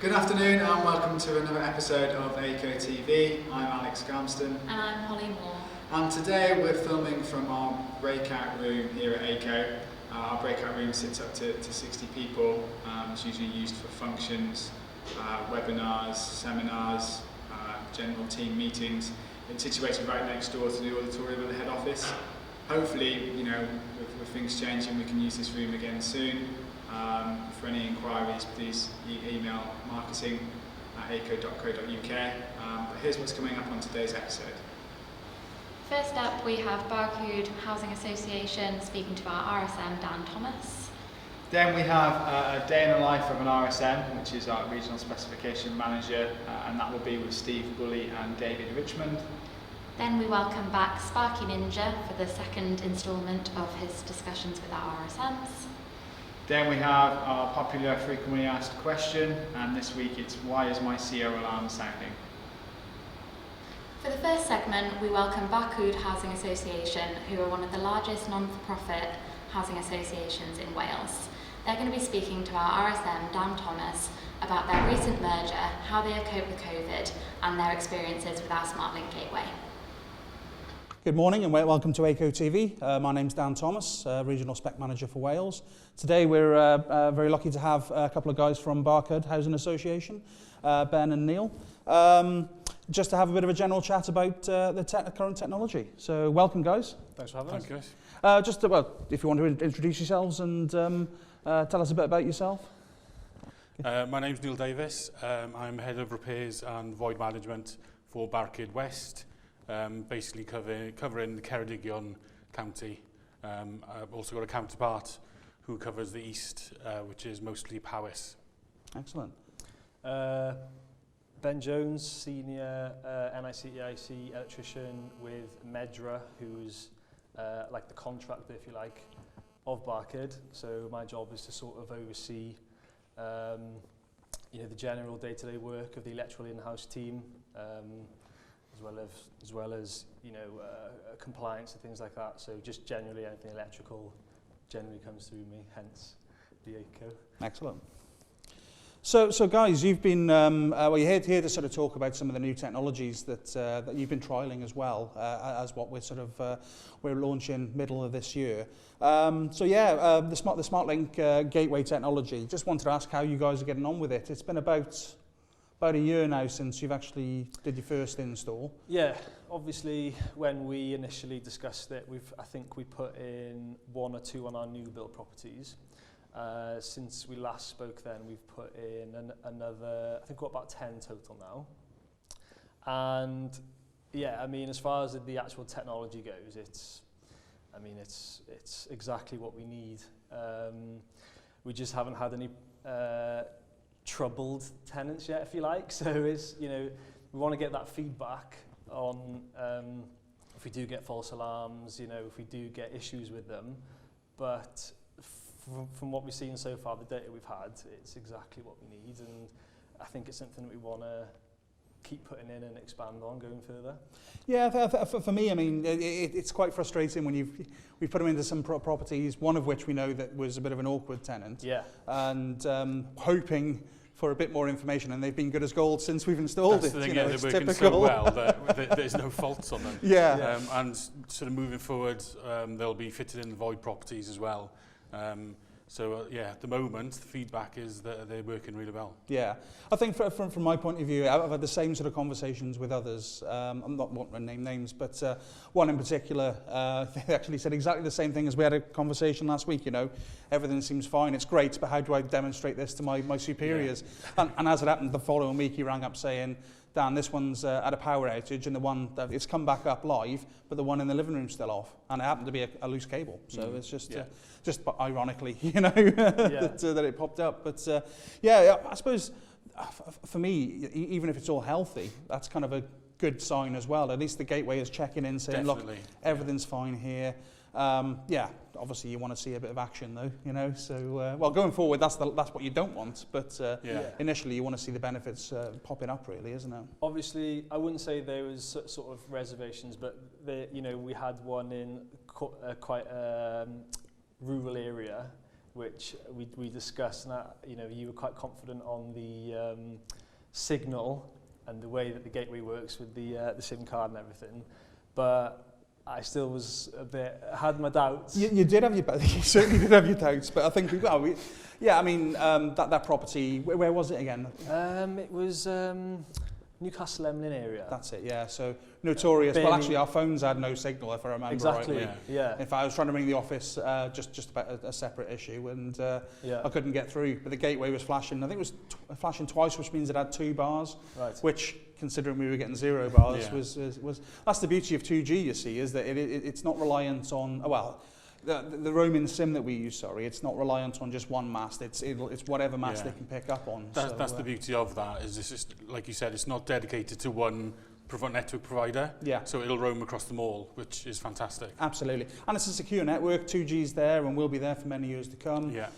Good afternoon and welcome to another episode of Aico TV. I'm Alex Garmston. And I'm Holly Moore. And today we're filming from our breakout room here at Aico. Our breakout room sits up to 60 people. It's usually used for functions, webinars, seminars, general team meetings. It's situated right next door to the auditorium of the head office. Hopefully, with things changing, we can use this room again soon. For any inquiries, please email marketing@aico.co.uk. But here's what's coming up on today's episode. First up, we have Barcud Housing Association speaking to our RSM, Dan Thomas. Then we have a day in the life of an RSM, which is our Regional Specification Manager, and that will be with Steve Bulley and David Richmond. Then we welcome back Sparky Ninja for the second instalment of his discussions with our RSMs. Then we have our popular frequently asked question, and this week it's why is my CO alarm sounding? For the first segment, we welcome Barcud Housing Association, who are one of the largest non-for-profit housing associations in Wales. They're going to be speaking to our RSM, Dan Thomas, about their recent merger, how they have coped with COVID, and their experiences with our SmartLINK Gateway. Good morning and welcome to Aico TV. My name's Dan Thomas, Regional Spec Manager for Wales. Today we're very lucky to have a couple of guys from Barcud Housing Association, Ben and Neil, just to have a bit of a general chat about the current technology. So welcome guys. Thanks for having us. Thanks, guys. If you want to introduce yourselves and tell us a bit about yourself. My name's Neil Davis. I'm Head of Repairs and Void Management for Barcud West. Basically covering the Ceredigion County. I've also got a counterpart who covers the east, which is mostly Powys. Excellent. Ben Jones, Senior NIC electrician with Medra, who's like the contractor, if you like, of Barcud. So my job is to sort of oversee the general day-to-day work of the electrical in-house team, as well as compliance and things like that. So just generally anything electrical generally comes through me, hence the Aico. Excellent. So guys, you've been you're here to sort of talk about some of the new technologies that you've been trialling as well as what we're launching middle of this year. The SmartLINK Gateway technology. Just wanted to ask how you guys are getting on with it. It's been about a year now since you've actually did your first install. Yeah, obviously when we initially discussed it, I think we put in 1 or 2 on our new build properties. Since we last spoke then, we've put in another, I think we've got about 10 total now. And yeah, I mean, as far as the actual technology goes, it's exactly what we need. We just haven't had any troubled tenants yet, if you like. So it's, we want to get that feedback on if we do get false alarms, if we do get issues with them. But from what we've seen so far, the data we've had, it's exactly what we need, and I think it's something that we want to keep putting in and expand on going further. Yeah, for me, I mean, it's quite frustrating when we've put them into some properties, one of which we know that was a bit of an awkward tenant. Yeah. And hoping for a bit more information, and they've been good as gold since we've installed That's it. The thing, it's they're working typical. so well that there's no faults on them. Yeah. And sort of moving forward, they'll be fitted in the void properties as well. At the moment, the feedback is that they're working really well. Yeah, I think from my point of view, I've had the same sort of conversations with others. I'm not wanting to name names, but one in particular, they actually said exactly the same thing as we had a conversation last week. Everything seems fine, it's great, but how do I demonstrate this to my superiors? Yeah. And as it happened, the following week he rang up saying, Dan, this one's had a power outage, and the one that it's come back up live, but the one in the living room's still off, and it happened to be a loose cable. So it's just ironically, that it popped up. But I suppose for me, even if it's all healthy, that's kind of a good sign as well. At least the gateway is checking in, saying, Definitely. Look, everything's fine here. Obviously you want to see a bit of action though, So, going forward, that's what you don't want. But initially, you want to see the benefits popping up, really, isn't it? Obviously, I wouldn't say there was sort of reservations, but we had one in quite a rural area which we discussed, and you know, you were quite confident on the signal and the way that the gateway works with the SIM card and everything, but I still was had my doubts. You did have your doubts, you certainly did have your doubts, but I think yeah, I mean, that property, where was it again? It was Newcastle Emlyn area. That's it, yeah. So notorious. Well, actually, our phones had no signal, if I remember rightly. Yeah. If I was trying to ring the office, just about a separate issue, and I couldn't get through. But the gateway was flashing. I think it was flashing twice, which means it had 2 bars. Right. Which, considering we were getting 0 bars, was that's the beauty of 2G. You see, is that it's not reliant on the roaming SIM that we use, it's not reliant on just one mast. It's whatever mast they can pick up on. That's the beauty of that. Is it's just, like you said, it's not dedicated to one network provider. Yeah. So it'll roam across them all, which is fantastic. Absolutely, and it's a secure network. 2G's there and will be there for many years to come. Yeah.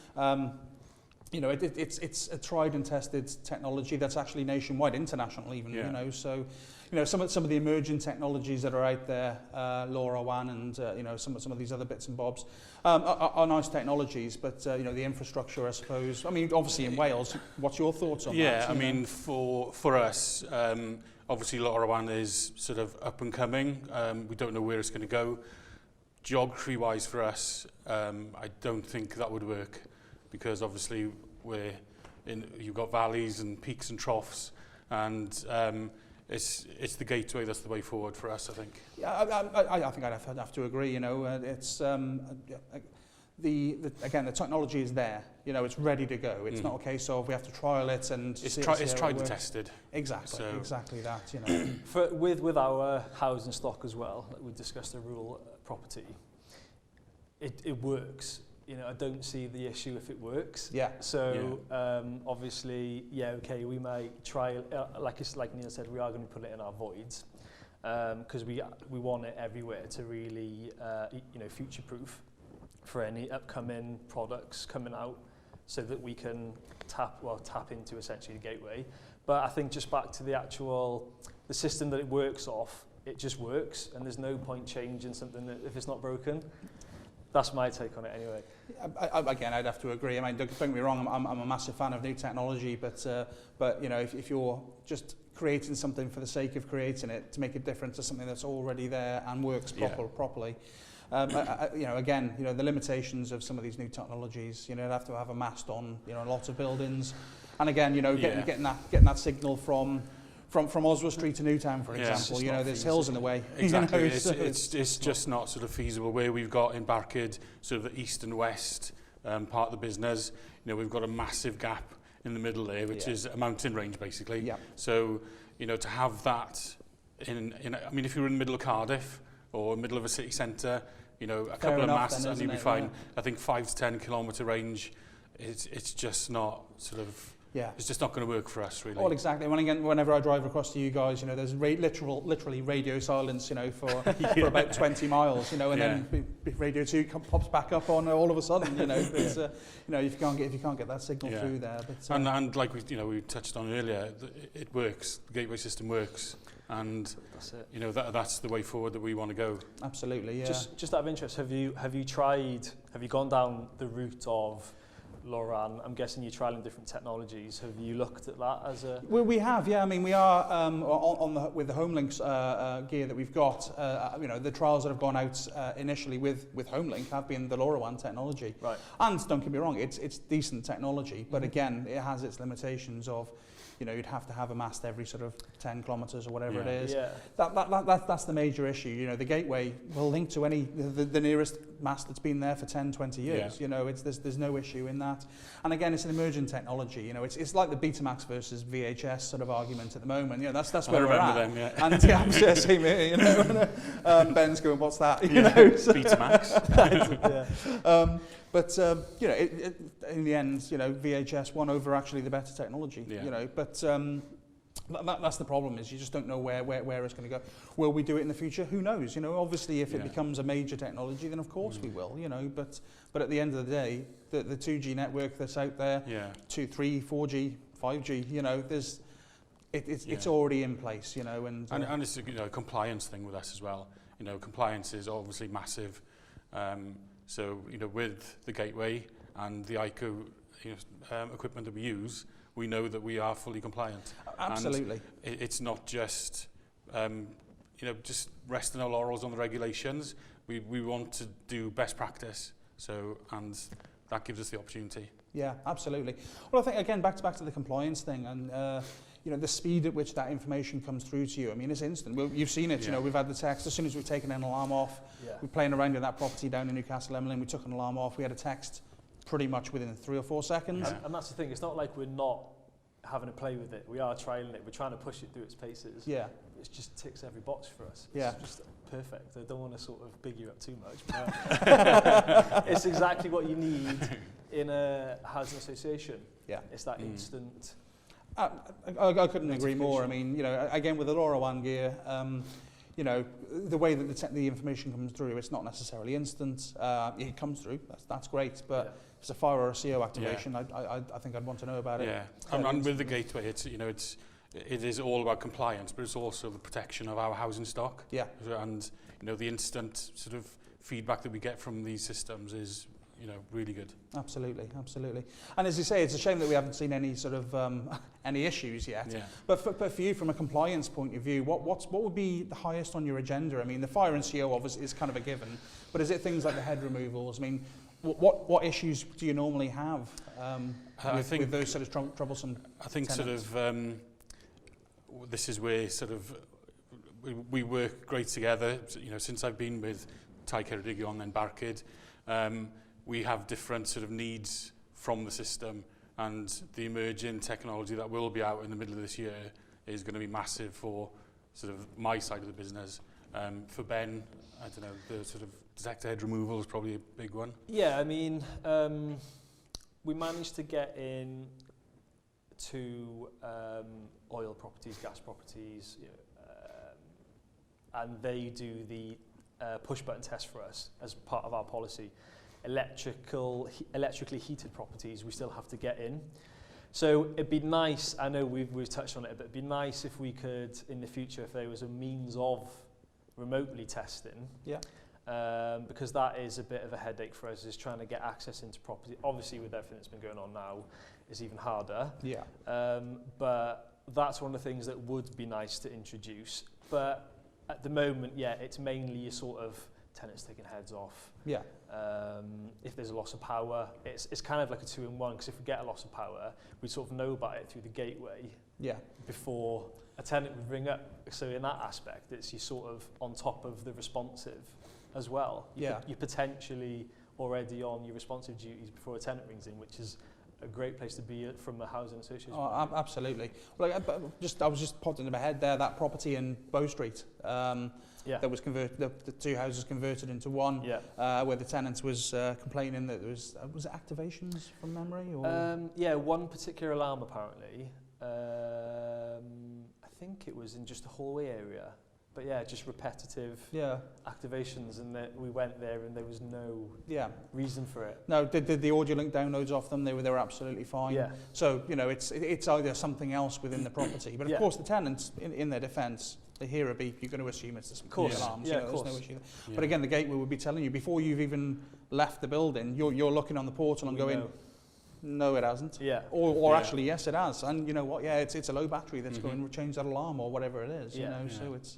You know, it's a tried and tested technology that's actually nationwide, international even. Yeah. You know, so. You know, some of the emerging technologies that are out there, LoRaWAN and you know, some of these other bits and bobs, are nice technologies, but you know, the infrastructure, I suppose. I mean, obviously in Wales, what's your thoughts on that? Yeah, I mean, for us, obviously LoRaWAN is sort of up and coming. We don't know where it's going to go. Geography-wise for us, I don't think that would work, because obviously you've got valleys and peaks and troughs, and it's the gateway that's the way forward for us, I think. Yeah, I think I'd have to agree. You know, it's again, the technology is there. You know, it's ready to go. It's not a case of we have to trial it and it's tried and tested. Exactly, exactly that. You know, with our housing stock as well, like we discussed the rural property. It works. You know, I don't see the issue if it works. Yeah. So obviously, okay, we might try, like Neil said, we are going to put it in our voids, because we want it everywhere to really, you know, future-proof for any upcoming products coming out, so that we can tap into essentially the gateway. But I think just back to the system that it works off, it just works, and there's no point changing something that, if it's not broken. That's my take on it anyway. Again, I'd have to agree. I mean, don't get me wrong, I'm a massive fan of new technology, but you know, if you're just creating something for the sake of creating it to make a difference to something that's already there and works properly, you know, again, you know, the limitations of some of these new technologies, you know, you'd have to have a mast on, you know, lots of buildings, and again, you know, getting that signal from Oswald Street to Newtown, for example, you know, there's hills in the way. Exactly, you know, it's just not sort of feasible. Where we've got in Barcud, sort of the east and west part of the business, you know, we've got a massive gap in the middle there, which is a mountain range basically. Yeah. So, you know, to have that in I mean, if you're in the middle of Cardiff or middle of a city centre, you know, a couple of masts and you'll be fine. Yeah. I think 5 to 10 kilometre range, it's just not sort of. Yeah, it's just not going to work for us, really. Well, exactly. Whenever I drive across to you guys, you know, there's literally radio silence, you know, for about 20 miles, you know, and then Radio 2 pops back up on all of a sudden, you know. It's, you know, if you can't get that signal through there. But, and like we touched on earlier, it works. The gateway system works, and that's it. You know, that's the way forward that we want to go. Absolutely, yeah. Just out of interest, have you gone down the route of LoRaWAN? I'm guessing you're trialing different technologies. Have you looked at that as a? Well, we have, yeah. I mean, we are with the HomeLink gear that we've got. You know, the trials that have gone out initially with HomeLink have been the LoRaWAN technology. Right. And don't get me wrong, it's decent technology, but again, it has its limitations of, you know, you'd have to have a mast every sort of 10 kilometres or whatever it is. Yeah. That's the major issue. You know, the gateway will link to the nearest mast that's been there for 10, 20 years. Yeah. You know, there's no issue in that. And again, it's an emerging technology. You know, it's like the Betamax versus VHS sort of argument at the moment. You know, that's where we're at. Them, yeah. And yeah, same here. You know, Ben's going, what's that? You know, so, Betamax. But you know, in the end, you know, VHS won over actually the better technology. Yeah. You know, but that's the problem, is you just don't know where it's going to go. Will we do it in the future? Who knows? You know, obviously, if it becomes a major technology, then of course we will. You know, but at the end of the day, the 2G network that's out there, 2, 3, 4G, 5G, you know, it's already in place. You know, and it's a, you know, a compliance thing with us as well. You know, compliance is obviously massive. So, you know, with the gateway and the Aico equipment that we use, we know that we are fully compliant. Absolutely. And it's not just just resting our laurels on the regulations. We want to do best practice, and that gives us the opportunity. Yeah, absolutely. Well, I think again back to the compliance thing, and the speed at which that information comes through to you. I mean, it's instant. You've seen it. Yeah. We've had the text as soon as we've taken an alarm off. Yeah. We're playing around with that property down in Newcastle Emlyn. We took an alarm off. We had a text pretty much within 3 or 4 seconds. And that's the thing. It's not like we're not having a play with it. We are trialing it. We're trying to push it through its paces. Yeah. It just ticks every box for us. Yeah. It's just perfect. I don't want to sort of big you up too much, but it's exactly what you need in a housing association. Yeah. It's that instant. I couldn't agree more. I mean, again with the LoRaWAN gear, the way that the information comes through, it's not necessarily instant. It comes through. That's great, but if it's a fire or a CO activation, I think I'd want to know about it. Yeah, and with the gateway, it is all about compliance, but it's also the protection of our housing stock. Yeah. And the instant sort of feedback that we get from these systems is really good. Absolutely. And as you say, it's a shame that we haven't seen any sort of any issues yet. Yeah. But for you, from a compliance point of view, what would be the highest on your agenda? I mean, the fire and CO obviously is kind of a given, but is it things like the head removals? I mean, what issues do you normally have with those sort of troublesome I think tenants? sort of this is where sort of we work great together. Since I've been with Tai Ceredigion and Barcud, we have different sort of needs from the system, and the emerging technology that will be out in the middle of this year is going to be massive for sort of my side of the business. For Ben, I don't know, the sort of detector head removal is probably a big one. Yeah, I mean, we managed to get in to oil properties, gas properties, and they do the push button test for us as part of our policy. Electrically heated properties we still have to get in. So it'd be nice, I know we've touched on it, but it'd be nice if we could, in the future, if there was a means of remotely testing. Yeah. Because that is a bit of a headache for us, is trying to get access into property. Obviously, with everything that's been going on now, it's even harder. Yeah. But that's one of the things that would be nice to introduce. But at the moment, yeah, it's mainly your sort of tenants taking heads off. Yeah. If there's a loss of power, it's kind of like a 2-in-1, because if we get a loss of power, we sort of know about it through the gateway. Yeah. Before a tenant would ring up. So in that aspect, it's you sort of on top of the responsive as well. You're potentially already on your responsive duties before a tenant rings in, which is a great place to be from a housing association. Oh, absolutely. Well, I was just popped into my head there, that property in Bow Street. That was converted, the 2 houses converted into one, where the tenant was complaining that there was it activations from memory? Or? One particular alarm apparently. I think it was in just the hallway area. But yeah, just repetitive activations, and that we went there and there was no reason for it. No, did the audio link downloads off them? They were absolutely fine. Yeah. So it's either something else within the property, but of course the tenants, in their defence, they hear a beep, you're going to assume it's the smoke alarms. There's no issue. Yeah. But again, the gateway would be telling you before you've even left the building, you're looking on the portal and going, no, it hasn't. Yeah. Or actually, yes, it has. And you know what? Yeah, it's a low battery that's going to change that alarm or whatever it is. So it's.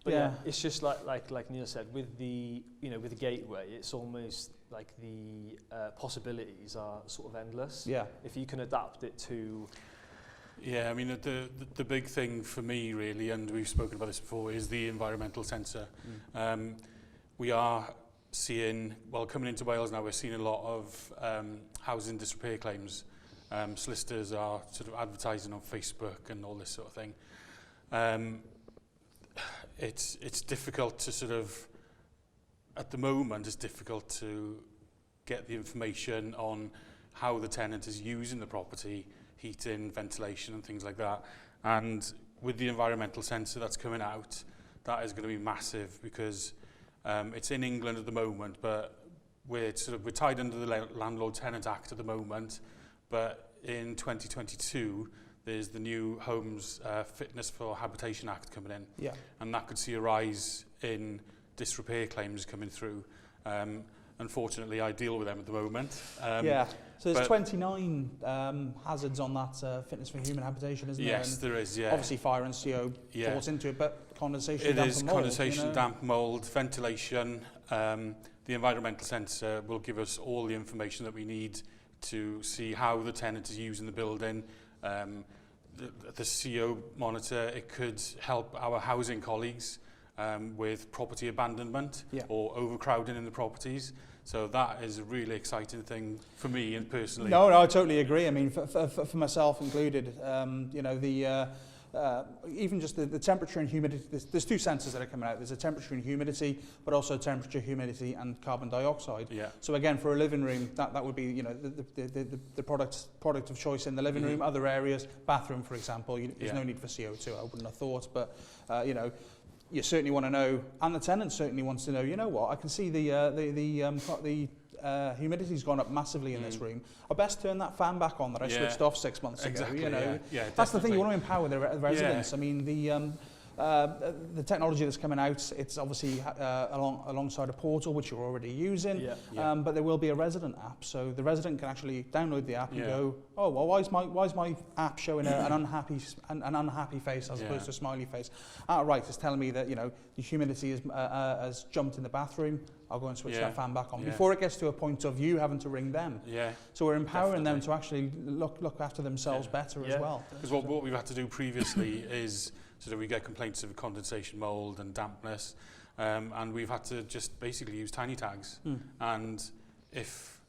But it's just like Neil said, with the with the gateway, it's almost like the possibilities are sort of endless. Yeah. If you can adapt it to. Yeah, I mean the big thing for me really, and we've spoken about this before, is the environmental sensor. We are seeing, coming into Wales now, we're seeing a lot of housing disrepair claims. Solicitors are sort of advertising on Facebook and all this sort of thing. It's difficult to sort of, at the moment, it's difficult to get the information on how the tenant is using the property, heating, ventilation and things like that. And with the environmental sensor that's coming out, that is going to be massive, because it's in England at the moment, but we're tied under the Landlord Tenant Act at the moment. But in 2022, there's the new Homes Fitness for Habitation Act coming in, and that could see a rise in disrepair claims coming through. unfortunately, I deal with them at the moment. Yeah. So there's but 29 hazards on that fitness for human habitation, isn't there? yes, And there is, yeah. obviously fire and CO falls into it, but condensation, It damp is and mold, condensation, you know? damp, mould, ventilation. The environmental sensor will give us all the information that we need to see how the tenant is using the building. The CO monitor, it could help our housing colleagues with property abandonment or overcrowding in the properties. So that is a really exciting thing for me and personally. No, I totally agree. I mean, for myself included, you know, even just the temperature and humidity, there's two sensors that are coming out. There's a temperature and humidity, but also temperature, humidity, and carbon dioxide. Yeah. So again, for a living room, that would be, you know, the product of choice in the living room. Other areas, bathroom, for example, there's no need for CO2. I wouldn't have thought, but you know, you certainly want to know, and the tenant certainly wants to know. You know what? I can see the humidity's gone up massively in this room. I best turn that fan back on that I switched off 6 months ago. You know, that's the thing. You want to empower the residents. I mean, the technology that's coming out, it's obviously alongside a portal which you're already using. But there will be a resident app, so the resident can actually download the app and go, oh, well, why is my app showing an unhappy face as opposed to a smiley face? Right, it's telling me that, you know, the humidity has jumped in the bathroom. I'll go and switch that fan back on before it gets to a point of you having to ring them. So we're empowering them to actually look after themselves better as well. Because what we've had to do previously is sort of we get complaints of condensation, mould and dampness, and we've had to just basically use tiny tags. And if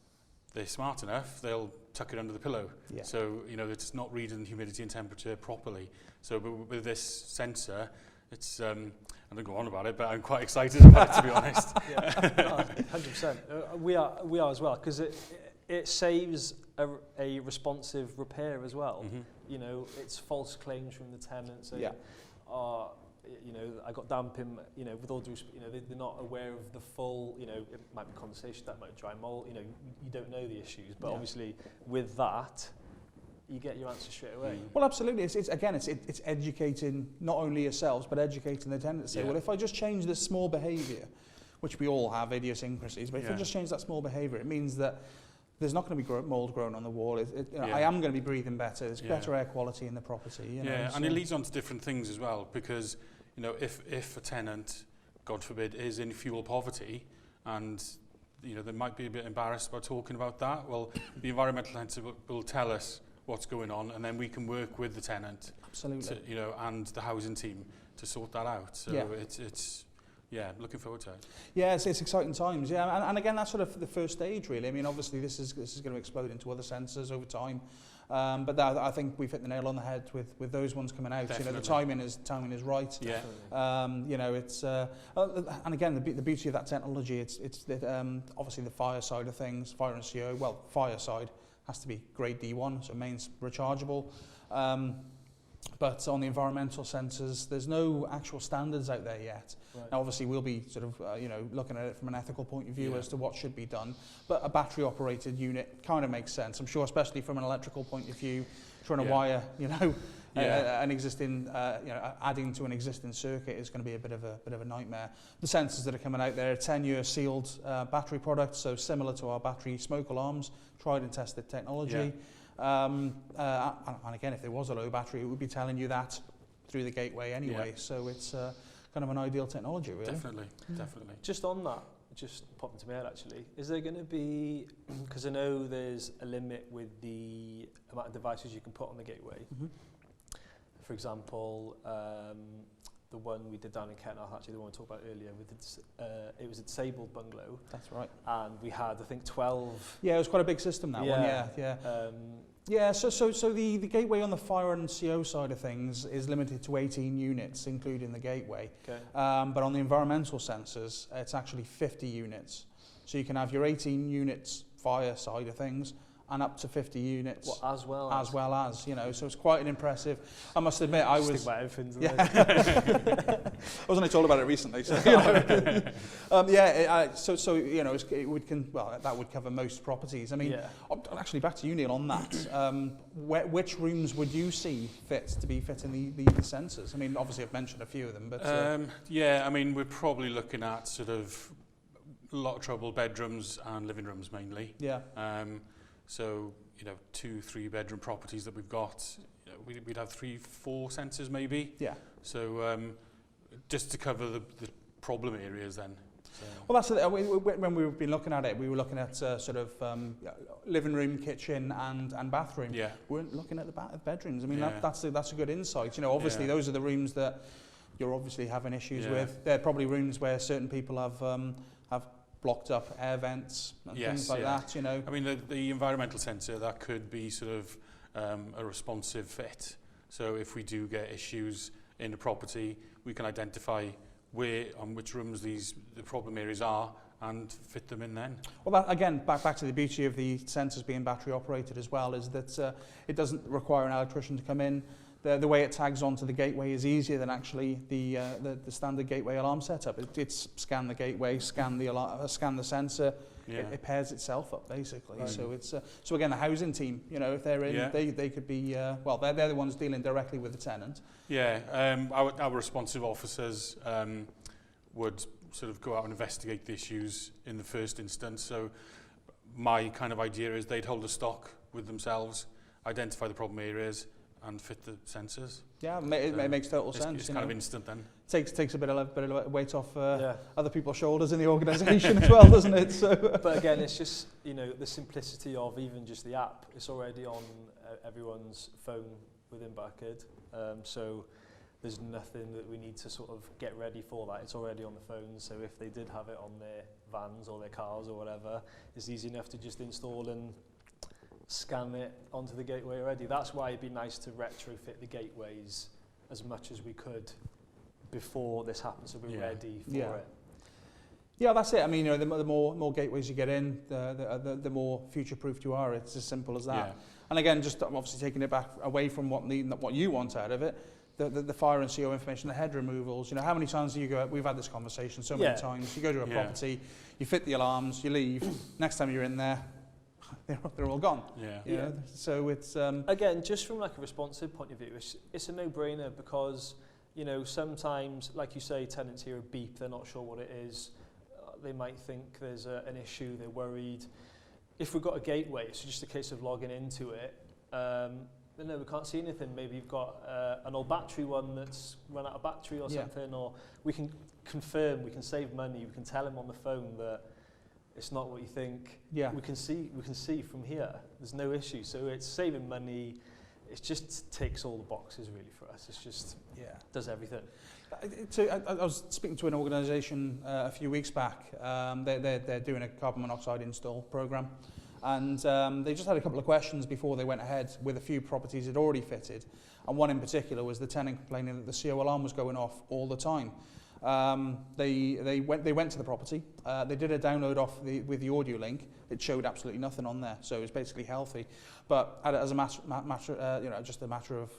they're smart enough, they'll tuck it under the pillow. So, you know, it's not reading humidity and temperature properly. So with this sensor, it's I don't go on about it, but I'm quite excited about it, to be honest. 100%. We are as well, because it saves a responsive repair as well. You know, it's false claims from the tenant saying, you know, I got damp in, you know, with all due respect, you know, they're not aware of the full, you know, it might be condensation, that might be dry mold, you know, you don't know the issues, but obviously with that, you get your answer straight away. Well, absolutely. It's educating not only yourselves, but educating the tenant to say, well, if I just change this small behaviour, which we all have idiosyncrasies, but if I just change that small behaviour, it means that there's not going to be mould growing on the wall. You know, I am going to be breathing better. There's better air quality in the property. You know, and it leads on to different things as well, because, you know, if a tenant, God forbid, is in fuel poverty, and, you know, they might be a bit embarrassed about talking about that, well, the environmental sensor will tell us what's going on, and then we can work with the tenant, absolutely, to, you know, and the housing team to sort that out. So it's looking forward to it. Yeah, it's exciting times. Yeah, and again, that's sort of the first stage, really. I mean, obviously, this is going to explode into other sensors over time, but I think we've hit the nail on the head with those ones coming out. Definitely. You know, the timing is right. You know, it's and again, the beauty of that technology, it's obviously the fire side of things, fire and CO. Well, fire side has to be grade D1, so mains rechargeable. But on the environmental sensors, there's no actual standards out there yet. Now, obviously, we'll be sort of, you know, looking at it from an ethical point of view as to what should be done. But a battery-operated unit kind of makes sense. I'm sure, especially from an electrical point of view, trying to wire, you know, an existing, you know, adding to an existing circuit is going to be a bit of a nightmare. The sensors that are coming out there, 10-year sealed battery products, so similar to our battery smoke alarms, tried and tested technology. And again, if there was a low battery, it would be telling you that through the gateway anyway. So it's kind of an ideal technology, really. Definitely. Just on that, just popped into my head actually, is there going to be, because I know there's a limit with the amount of devices you can put on the gateway. For example, the one we did down in Kent, actually the one we talked about earlier, with it was a disabled bungalow. That's right. And we had, I think, 12. Yeah, it was quite a big system, that one. So the gateway on the fire and CO side of things is limited to 18 units, including the gateway. But on the environmental sensors, it's actually 50 units. So you can have your 18 units fire side of things, and up to 50 units. Well, as well as, you know, so it's quite an impressive. I must admit, I was. I was only told about it recently, so you know. So you know, it would that would cover most properties. I mean, actually, back to you, Neil, on that. Which rooms would you see fit to be fitting the sensors? I mean, obviously, I've mentioned a few of them, but I mean, we're probably looking at sort of a lot of trouble bedrooms and living rooms mainly. Yeah. So, you know, 2-3 bedroom properties that we've got, you know, we'd have 3-4 sensors maybe. Yeah. So just to cover the problem areas then. So. Well, that's it. When we've been looking at it, we were looking at sort of living room, kitchen, and bathroom. Yeah. We weren't looking at the bedrooms. I mean, Yeah. that's a good insight. You know, obviously those are the rooms that you're obviously having issues with. They're probably rooms where certain people have blocked up air vents and things like that. You know. I mean, the environmental sensor, that could be sort of a responsive fit. So if we do get issues in the property, we can identify on which rooms the problem areas are and fit them in then. Well, that, again, back to the beauty of the sensors being battery operated as well, is that it doesn't require an electrician to come in. The way it tags onto the gateway is easier than actually the standard gateway alarm setup. It's scan the gateway, scan the sensor. Yeah. It pairs itself up basically. Right. So it's so again, the housing team, you know, if they're in, they could be well, they're the ones dealing directly with the tenant. Yeah, our responsive officers would sort of go out and investigate the issues in the first instance. So my kind of idea is they'd hold a stock with themselves, identify the problem areas, and fit the sensors. Yeah, it makes total sense. It's kind of instant then. Takes a bit of weight off other people's shoulders in the organisation as well, doesn't it? So, but again, it's just, you know, the simplicity of even just the app. It's already on everyone's phone within Barcud, so there's nothing that we need to sort of get ready for that. It's already on the phone, so if they did have it on their vans or their cars or whatever, it's easy enough to just install and scan it onto the gateway already. That's why it'd be nice to retrofit the gateways as much as we could before this happens, so we're ready for it. Yeah, that's it. I mean, you know, the more gateways you get in, the more future-proof you are. It's as simple as that. Yeah. And again, just obviously taking it back away from what you want out of it, the fire and CO information, the head removals. You know, how many times do you go? We've had this conversation so many times. You go to a property, you fit the alarms, you leave. Next time you're in there, they're all gone. Yeah. You know? So it's again, just from like a responsive point of view, it's a no-brainer because, you know, sometimes, like you say, tenants hear a beep, they're not sure what it is. They might think there's an issue, they're worried. If we've got a gateway, it's just a case of logging into it. But no, we can't see anything. Maybe you've got an old battery one that's run out of battery or something, or we can confirm, we can save money, we can tell him on the phone that it's not what you think. Yeah. We can see from here. There's no issue. So it's saving money. It just ticks all the boxes really for us. It's just does everything. I was speaking to an organisation a few weeks back. They're doing a carbon monoxide install programme, and they just had a couple of questions before they went ahead with a few properties they'd already fitted, and one in particular was the tenant complaining that the CO alarm was going off all the time. They went to the property. They did a download with the audio link. It showed absolutely nothing on there, so it was basically healthy. But as a matter, just a matter of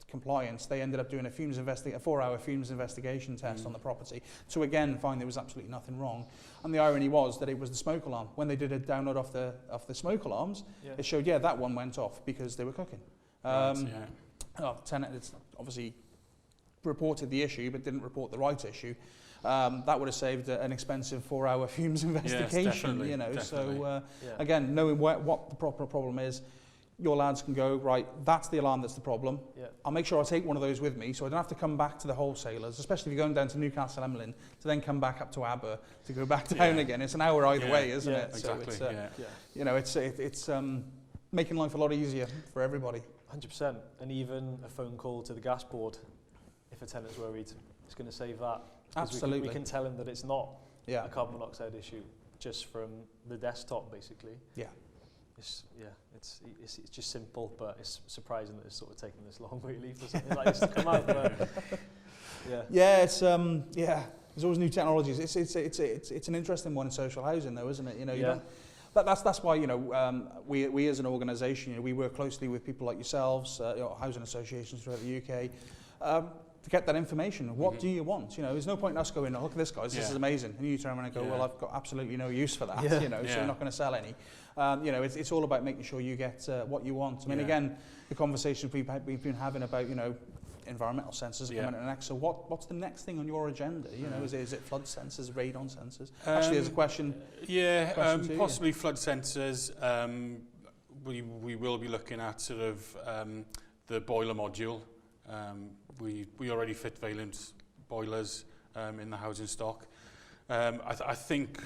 compliance, they ended up doing a 4-hour fumes investigation test on the property to again find there was absolutely nothing wrong. And the irony was that it was the smoke alarm. When they did a download off the smoke alarms, it showed that one went off because they were cooking. Tenant it's obviously reported the issue but didn't report the right issue. That would have saved an expensive 4-hour fumes investigation. Yes, definitely, you know. definitely. So again, knowing what the proper problem is, your lads can go, right, that's the alarm that's the problem. Yeah. I'll make sure I take one of those with me so I don't have to come back to the wholesalers, especially if you're going down to Newcastle Emlyn, to then come back up to Aber to go back down again. It's an hour either way, isn't it? Exactly. So it's, you know, it's making life a lot easier for everybody. 100%. And even a phone call to the gas board, if a tenant's worried, it's going to save that. Absolutely. We can tell him that it's not a carbon monoxide issue just from the desktop, basically. Yeah. It's just simple, but it's surprising that it's sort of taken this long, really, for something like this to come out. But it's there's always new technologies. It's an interesting one in social housing, though, isn't it? You know, you don't. That's why, you know, we as an organisation, you know, we work closely with people like yourselves, housing associations throughout the UK. To get that information. What do you want? You know, there's no point in us going, oh, look at this, guys, this is amazing. And you turn around and go, well, I've got absolutely no use for that, you know, so you're not going to sell any. You know, it's all about making sure you get what you want. I mean, again, the conversations we've been having about, you know, environmental sensors are coming in next. So what's the next thing on your agenda? You know, is it flood sensors, radon sensors? Actually, there's a question. Yeah, question possibly flood sensors. We will be looking at sort of the boiler module. We already fit valent boilers in the housing stock. I think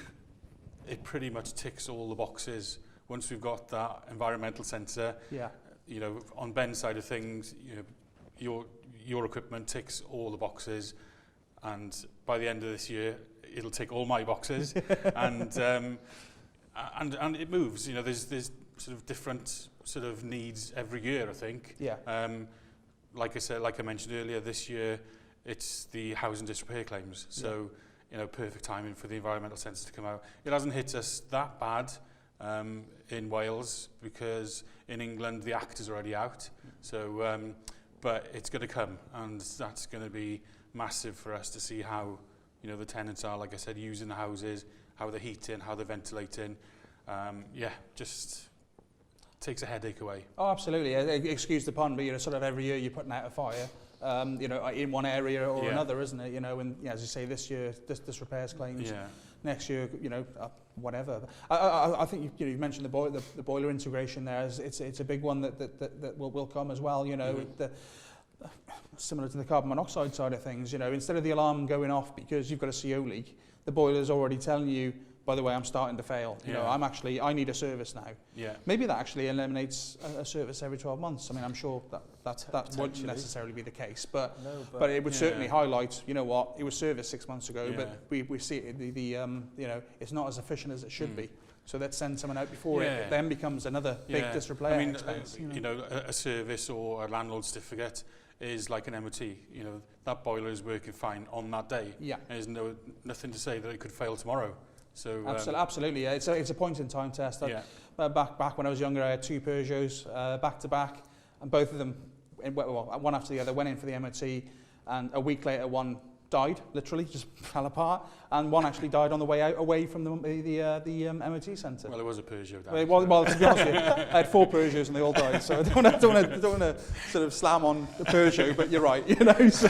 it pretty much ticks all the boxes once we've got that environmental sensor. Yeah. You know, on Ben's side of things, you know, your equipment ticks all the boxes, and by the end of this year, it'll tick all my boxes, and it moves. You know, there's sort of different sort of needs every year, I think. Yeah. Like I mentioned earlier, this year it's the housing disrepair claims. So, you know, perfect timing for the environmental sensors to come out. It hasn't hit us that bad in Wales because in England the Act is already out. So, but it's going to come, and that's going to be massive for us to see how, you know, the tenants are, like I said, using the houses, how they're heating, how they're ventilating. Just takes a headache away. Oh, absolutely. Excuse the pun, but you know, sort of every year you're putting out a fire, you know, in one area or another, isn't it? You know, and as you say, this year this repairs claims. Yeah. Next year, you know, whatever. I think you mentioned the boiler integration there. It's a big one that will come as well. You know, similar to the carbon monoxide side of things. You know, instead of the alarm going off because you've got a CO leak, the boiler's already telling you, by the way, I'm starting to fail. You know, I need a service now. Yeah. Maybe that actually eliminates a service every 12 months. I mean, I'm sure that wouldn't necessarily be the case, but it would certainly highlight, you know what, it was serviced 6 months ago, but we see it, you know, it's not as efficient as it should be. So let's send someone out before it then becomes another big disrepair expense. You know, a service or a landlord certificate is like an MOT. You know, that boiler is working fine on that day. Yeah. There's nothing to say that it could fail tomorrow. So absolutely, yeah. It's a point in time test. Back when I was younger, I had 2 Peugeots back to back, and both of them, one after the other, went in for the MOT, and a week later, one died, literally, just fell apart, and one actually died on the way out, away from the MOT centre. Well, it was a Peugeot. Well, to be honest with you, I had 4 Peugeots and they all died, so I don't want to sort of slam on the Peugeot, but you're right, you know. So.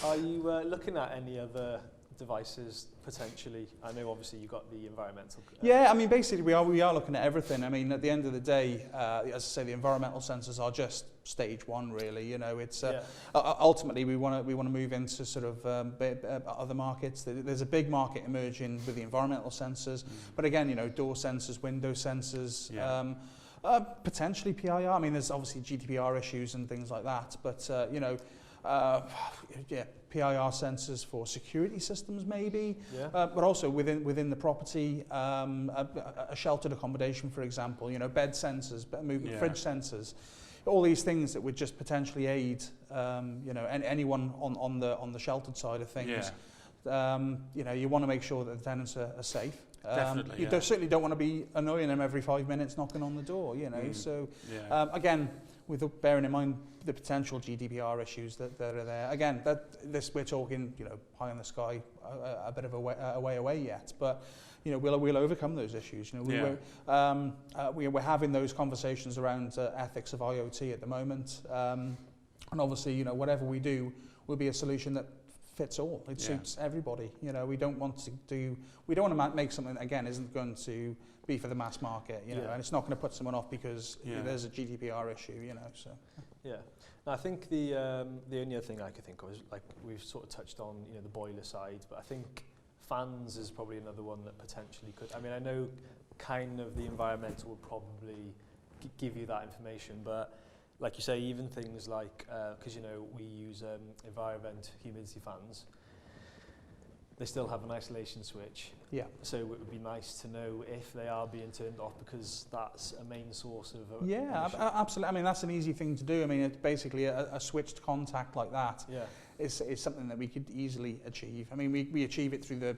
Are you looking at any other devices potentially? I know obviously you've got the environmental. Yeah, I mean basically we are looking at everything. I mean at the end of the day, as I say, the environmental sensors are just stage 1 really. You know, it's ultimately we want to move into sort of other markets. There's a big market emerging with the environmental sensors, but again, you know, door sensors, window sensors. Potentially PIR. I mean, there's obviously GDPR issues and things like that, but you know. PIR sensors for security systems maybe, but also within the property, a sheltered accommodation, for example, you know, bed sensors, fridge sensors, all these things that would just potentially aid, you know, anyone on the sheltered side of things. You know, you want to make sure that the tenants are safe. Definitely, you certainly don't want to be annoying them every 5 minutes knocking on the door, you know. So again, with bearing in mind the potential GDPR issues that are there. Again, we're talking, you know, high in the sky, a bit of a way away yet, but you know, we'll overcome those issues. You know, we're having those conversations around ethics of IoT at the moment, and obviously, you know, whatever we do will be a solution that fits all. It suits everybody. You know, we don't want to make something that, again, isn't going to be for the mass market, you know, and it's not going to put someone off because there's a GDPR issue, you know. So now, I think the only other thing I could think of is, like we've sort of touched on, you know, the boiler side, but I think fans is probably another one that potentially could. I mean, I know kind of the environmental would probably give you that information, but like you say, even things like, because, you know, we use EnviroVent humidity fans, they still have an isolation switch. Yeah. So it would be nice to know if they are being turned off, because that's a main source of absolutely. I mean, that's an easy thing to do. I mean, it's basically a switched contact like that. Is something that we could easily achieve. I mean, we achieve it through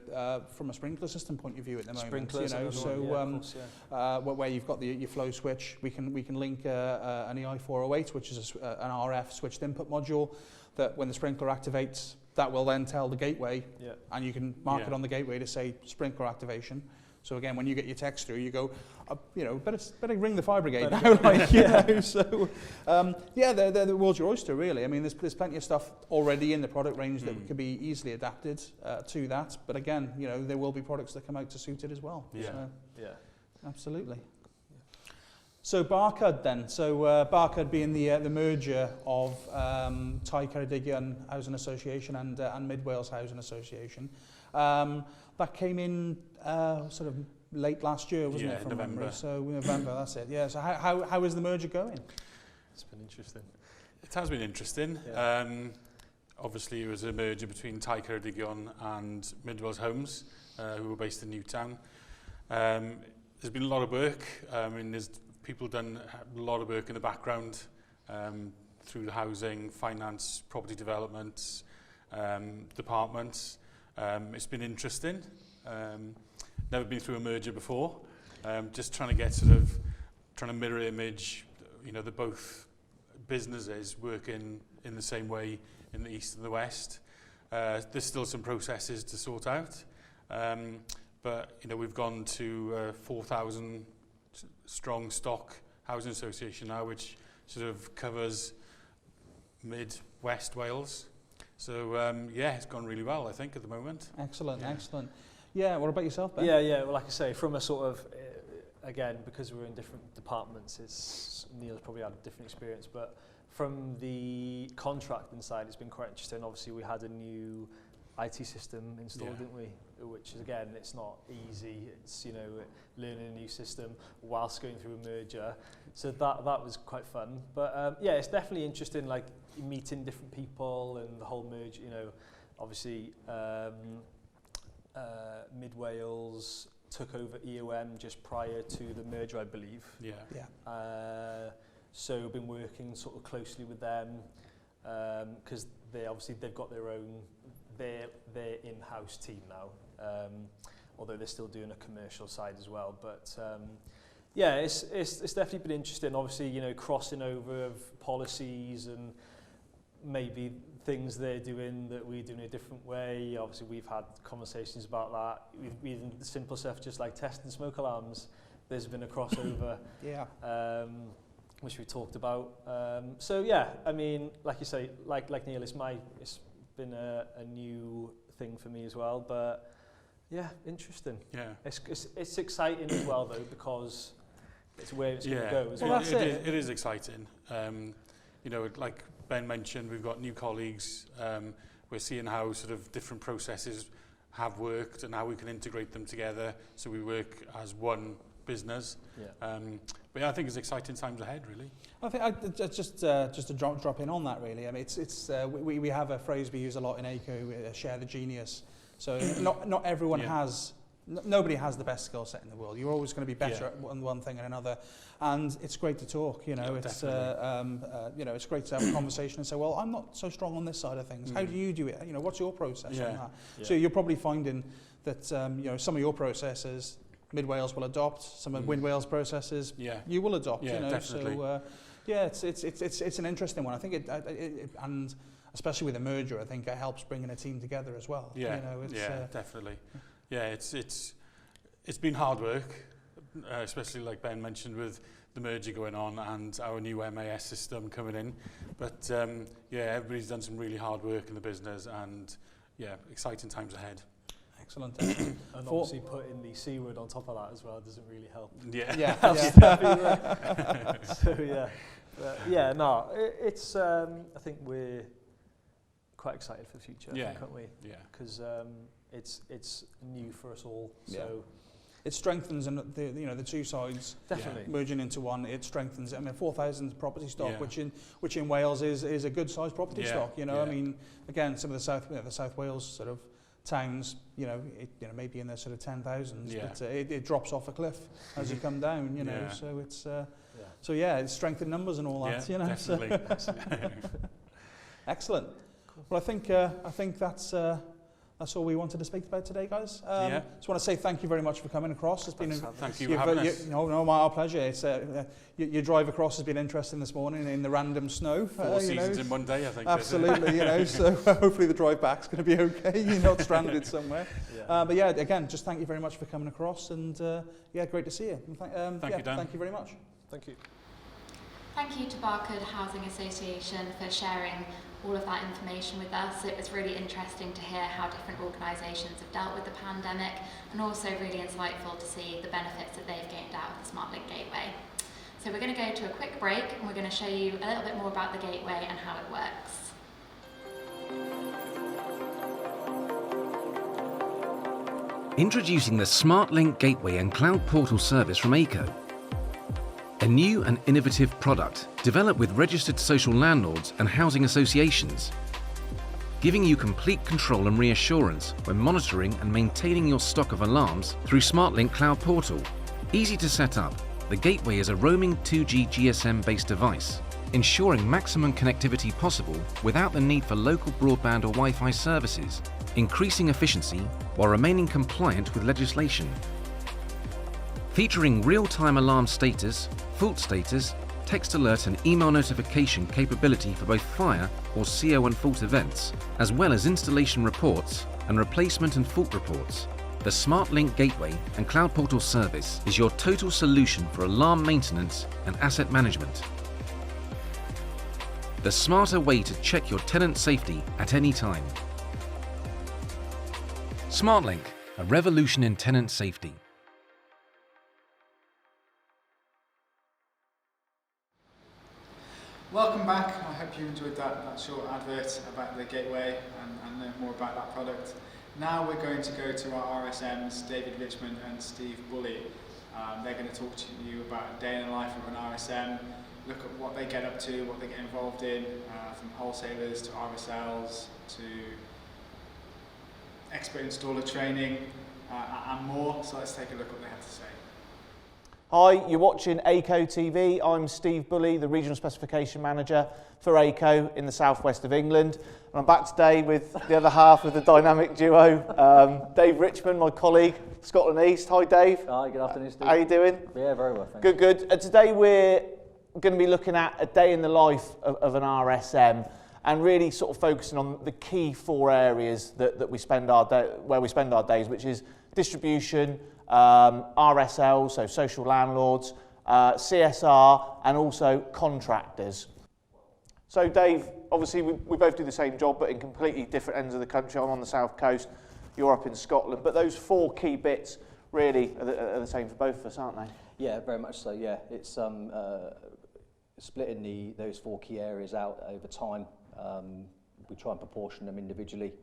from a sprinkler system point of view at the moment. Sprinklers, you know, so where you've got your flow switch, we can link an EI408, which is an RF switched input module, that when the sprinkler activates, that will then tell the gateway, and you can mark it on the gateway to say sprinkler activation. So again, when you get your text through, you go, you know, better ring the fire brigade now, like, you know. So, yeah, they're the world's your oyster, really. I mean, there's plenty of stuff already in the product range that could be easily adapted to that. But again, you know, there will be products that come out to suit it as well. Yeah, So, yeah. absolutely. So Barcud then. So Barcud being the merger of Tai Ceredigion Housing Association and Mid Wales Housing Association. That came in sort of late last year, wasn't it? From November. memory? So November, that's it. Yeah. So how is the merger going? It's been interesting. It has been interesting. Yeah. Obviously, it was a merger between Tai Ceredigion and Mid Wales Homes, who were based in Newtown. There's been a lot of work. There's people done a lot of work in the background through the housing, finance, property development departments. It's been interesting. Never been through a merger before. Just trying to mirror image, you know, the both businesses working in the same way in the east and the west. There's still some processes to sort out. But, you know, we've gone to 4,000 strong stock housing association now, which sort of covers mid-west Wales. So, yeah, it's gone really well, I think, at the moment. Excellent, excellent. Yeah, what about yourself, Ben? Yeah, well, like I say, from a sort of, again, because we're in different departments, Neil's probably had a different experience, but from the contracting side, it's been quite interesting. Obviously, we had a new IT system installed, didn't we? Which is, again, it's not easy. It's, you know, learning a new system whilst going through a merger. So that was quite fun. But yeah, it's definitely interesting, like meeting different people and the whole merger. You know, obviously, Mid Wales took over EOM just prior to the merger, I believe. Yeah. So we've been working sort of closely with them because they've got their own their in-house team now, although they're still doing a commercial side as well. But yeah, it's definitely been interesting. Obviously, you know, crossing over of policies and maybe things they're doing that we do in a different way. Obviously, we've had conversations about that. Even the simple stuff, just like testing smoke alarms, there's been a crossover. Which we talked about. So yeah, I mean, like you say, like Neil, it's been a new thing for me as well. But yeah, interesting. Yeah, it's exciting as well though, because it's where it's going to go as well. It is exciting. You know, like Ben mentioned, we've got new colleagues. We're seeing how sort of different processes have worked and how we can integrate them together so we work as one business. But yeah, I think it's exciting times ahead, really. I think just to drop in on that, really. I mean, we have a phrase we use a lot in Aico, share the genius. So not everyone has. Nobody has the best skill set in the world. You're always going to be better at one thing and another, and it's great to talk. You know, it's you know, it's great to have a conversation and say, well, I'm not so strong on this side of things. How do you do it? You know, what's your process on that? So you're probably finding that you know, some of your processes Mid Wales will adopt, some of Mid Wales processes you will adopt. You know, definitely. so yeah, it's an interesting one. I think it and especially with a merger, I think it helps bringing a team together as well. Yeah, you know, it's, definitely. Yeah, it's been hard work, especially like Ben mentioned with the merger going on and our new MAS system coming in. But yeah, everybody's done some really hard work in the business, and yeah, exciting times ahead. Excellent. And obviously putting the C word on top of that as well doesn't really help. So yeah, no, it's I think we're quite excited for the future, I think, aren't we? Yeah. Because it's new for us all. So it strengthens the two sides merging into one. It strengthens. I mean, 4,000 property stock, which in Wales is a good sized property stock. You know, I mean, again, some of the South Wales sort of towns, you know, maybe in the sort of 10,000s, but it drops off a cliff as you come down. You know, so it's so yeah, it's strength in numbers and all that. You know, definitely. So. Excellent. Cool. Well, I think that's that's all we wanted to speak about today, guys. Yeah. Just want to say thank you very much for coming across. It's been Thank you for having us. our pleasure. It's your drive across has been interesting this morning in the random snow. 4 seasons in one day, I think. Absolutely, so hopefully the drive back's going to be okay. You're not stranded somewhere. Yeah. But yeah, again, just thank you very much for coming across, and great to see you. And Thank you, Dan. Thank you very much. Thank you. Thank you to Barcud Housing Association for sharing all of that information with us. It was really interesting to hear how different organisations have dealt with the pandemic, and also really insightful to see the benefits that they've gained out of the SmartLINK Gateway. So we're going to go to a quick break, and we're going to show you a little bit more about the Gateway and how it works. Introducing the SmartLINK Gateway and Cloud Portal service from Aico. A new and innovative product developed with registered social landlords and housing associations, giving you complete control and reassurance when monitoring and maintaining your stock of alarms through SmartLINK Cloud Portal. Easy to set up, the Gateway is a roaming 2G GSM-based device, ensuring maximum connectivity possible without the need for local broadband or Wi-Fi services, increasing efficiency while remaining compliant with legislation. Featuring real-time alarm status, fault status, text alert and email notification capability for both fire or CO and fault events, as well as installation reports and replacement and fault reports. The SmartLINK Gateway and Cloud Portal service is your total solution for alarm maintenance and asset management. The smarter way to check your tenant safety at any time. SmartLINK, a revolution in tenant safety. Welcome back. I hope you enjoyed that short advert about the Gateway and learned more about that product. Now we're going to go to our RSMs, David Richmond and Steve Bulley. They're going to talk to you about a day in the life of an RSM, look at what they get up to, what they get involved in, from wholesalers to RSLs to expert installer training and more. So let's take a look at what they have to say. Hi, you're watching Aico TV. I'm Steve Bulley, the Regional Specification Manager for Aico in the southwest of England. And I'm back today with the other half of the dynamic duo, Dave Richmond, my colleague, Scotland East. Hi, Dave. Hi, good afternoon, Steve. How are you doing? Yeah, very well, thanks. Good, good. Today we're going to be looking at a day in the life of an RSM and really sort of focusing on the key 4 areas that we spend our day, where we spend our days, which is distribution, RSLs, so social landlords, CSR, and also contractors. So Dave, obviously we both do the same job, but in completely different ends of the country. I'm on the south coast, you're up in Scotland, but those 4 key bits really are the same for both of us, aren't they? Yeah, very much so, yeah. It's splitting those 4 key areas out over time. We try and proportion them individually.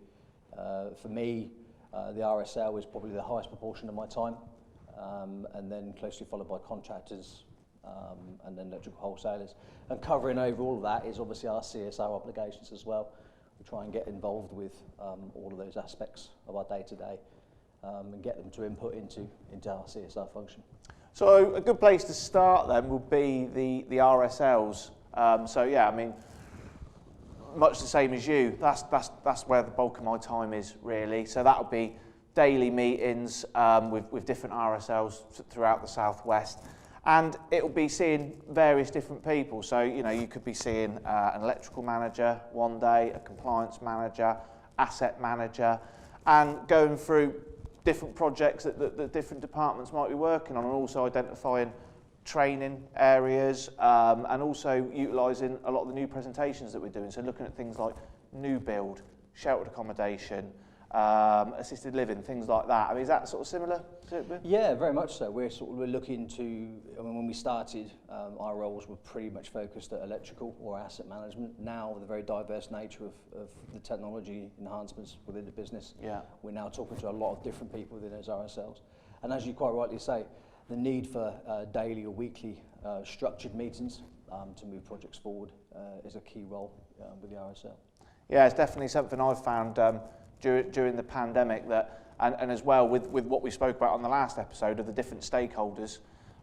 For me, the RSL is probably the highest proportion of my time, and then closely followed by contractors, and then electrical wholesalers. And covering over all of that is obviously our CSR obligations as well. We try and get involved with all of those aspects of our day-to-day and get them to input into our CSR function. So a good place to start then would be the RSLs. So yeah, I mean, much the same as you. That's where the bulk of my time is really. So that would be daily meetings with different RSLs throughout the southwest, and it will be seeing various different people. So you could be seeing an electrical manager one day, a compliance manager, asset manager, and going through different projects that different departments might be working on, and also identifying training areas, and also utilising a lot of the new presentations that we're doing. So looking at things like new build, sheltered accommodation, assisted living, things like that. I mean, is that sort of similar to it? Yeah, very much so. We're looking to, I mean, when we started, our roles were pretty much focused at electrical or asset management. Now, with the very diverse nature of the technology enhancements within the business, we're now talking to a lot of different people within those RSLs. And as you quite rightly say, the need for daily or weekly structured meetings to move projects forward is a key role with the RSL. Yeah, it's definitely something I've found during the pandemic, that and as well with what we spoke about on the last episode of the different stakeholders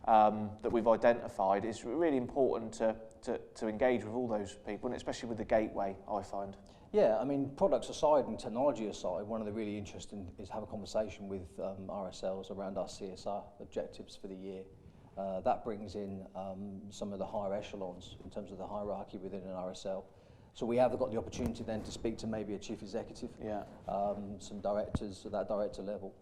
that we've identified. It's really important to engage with all those people, and especially with the gateway, I find. Yeah, I mean, products aside and technology aside, one of the really interesting is have a conversation with RSLs around our CSR objectives for the year. That brings in some of the higher echelons in terms of the hierarchy within an RSL. So we have got the opportunity then to speak to maybe a chief executive, some directors at that director level,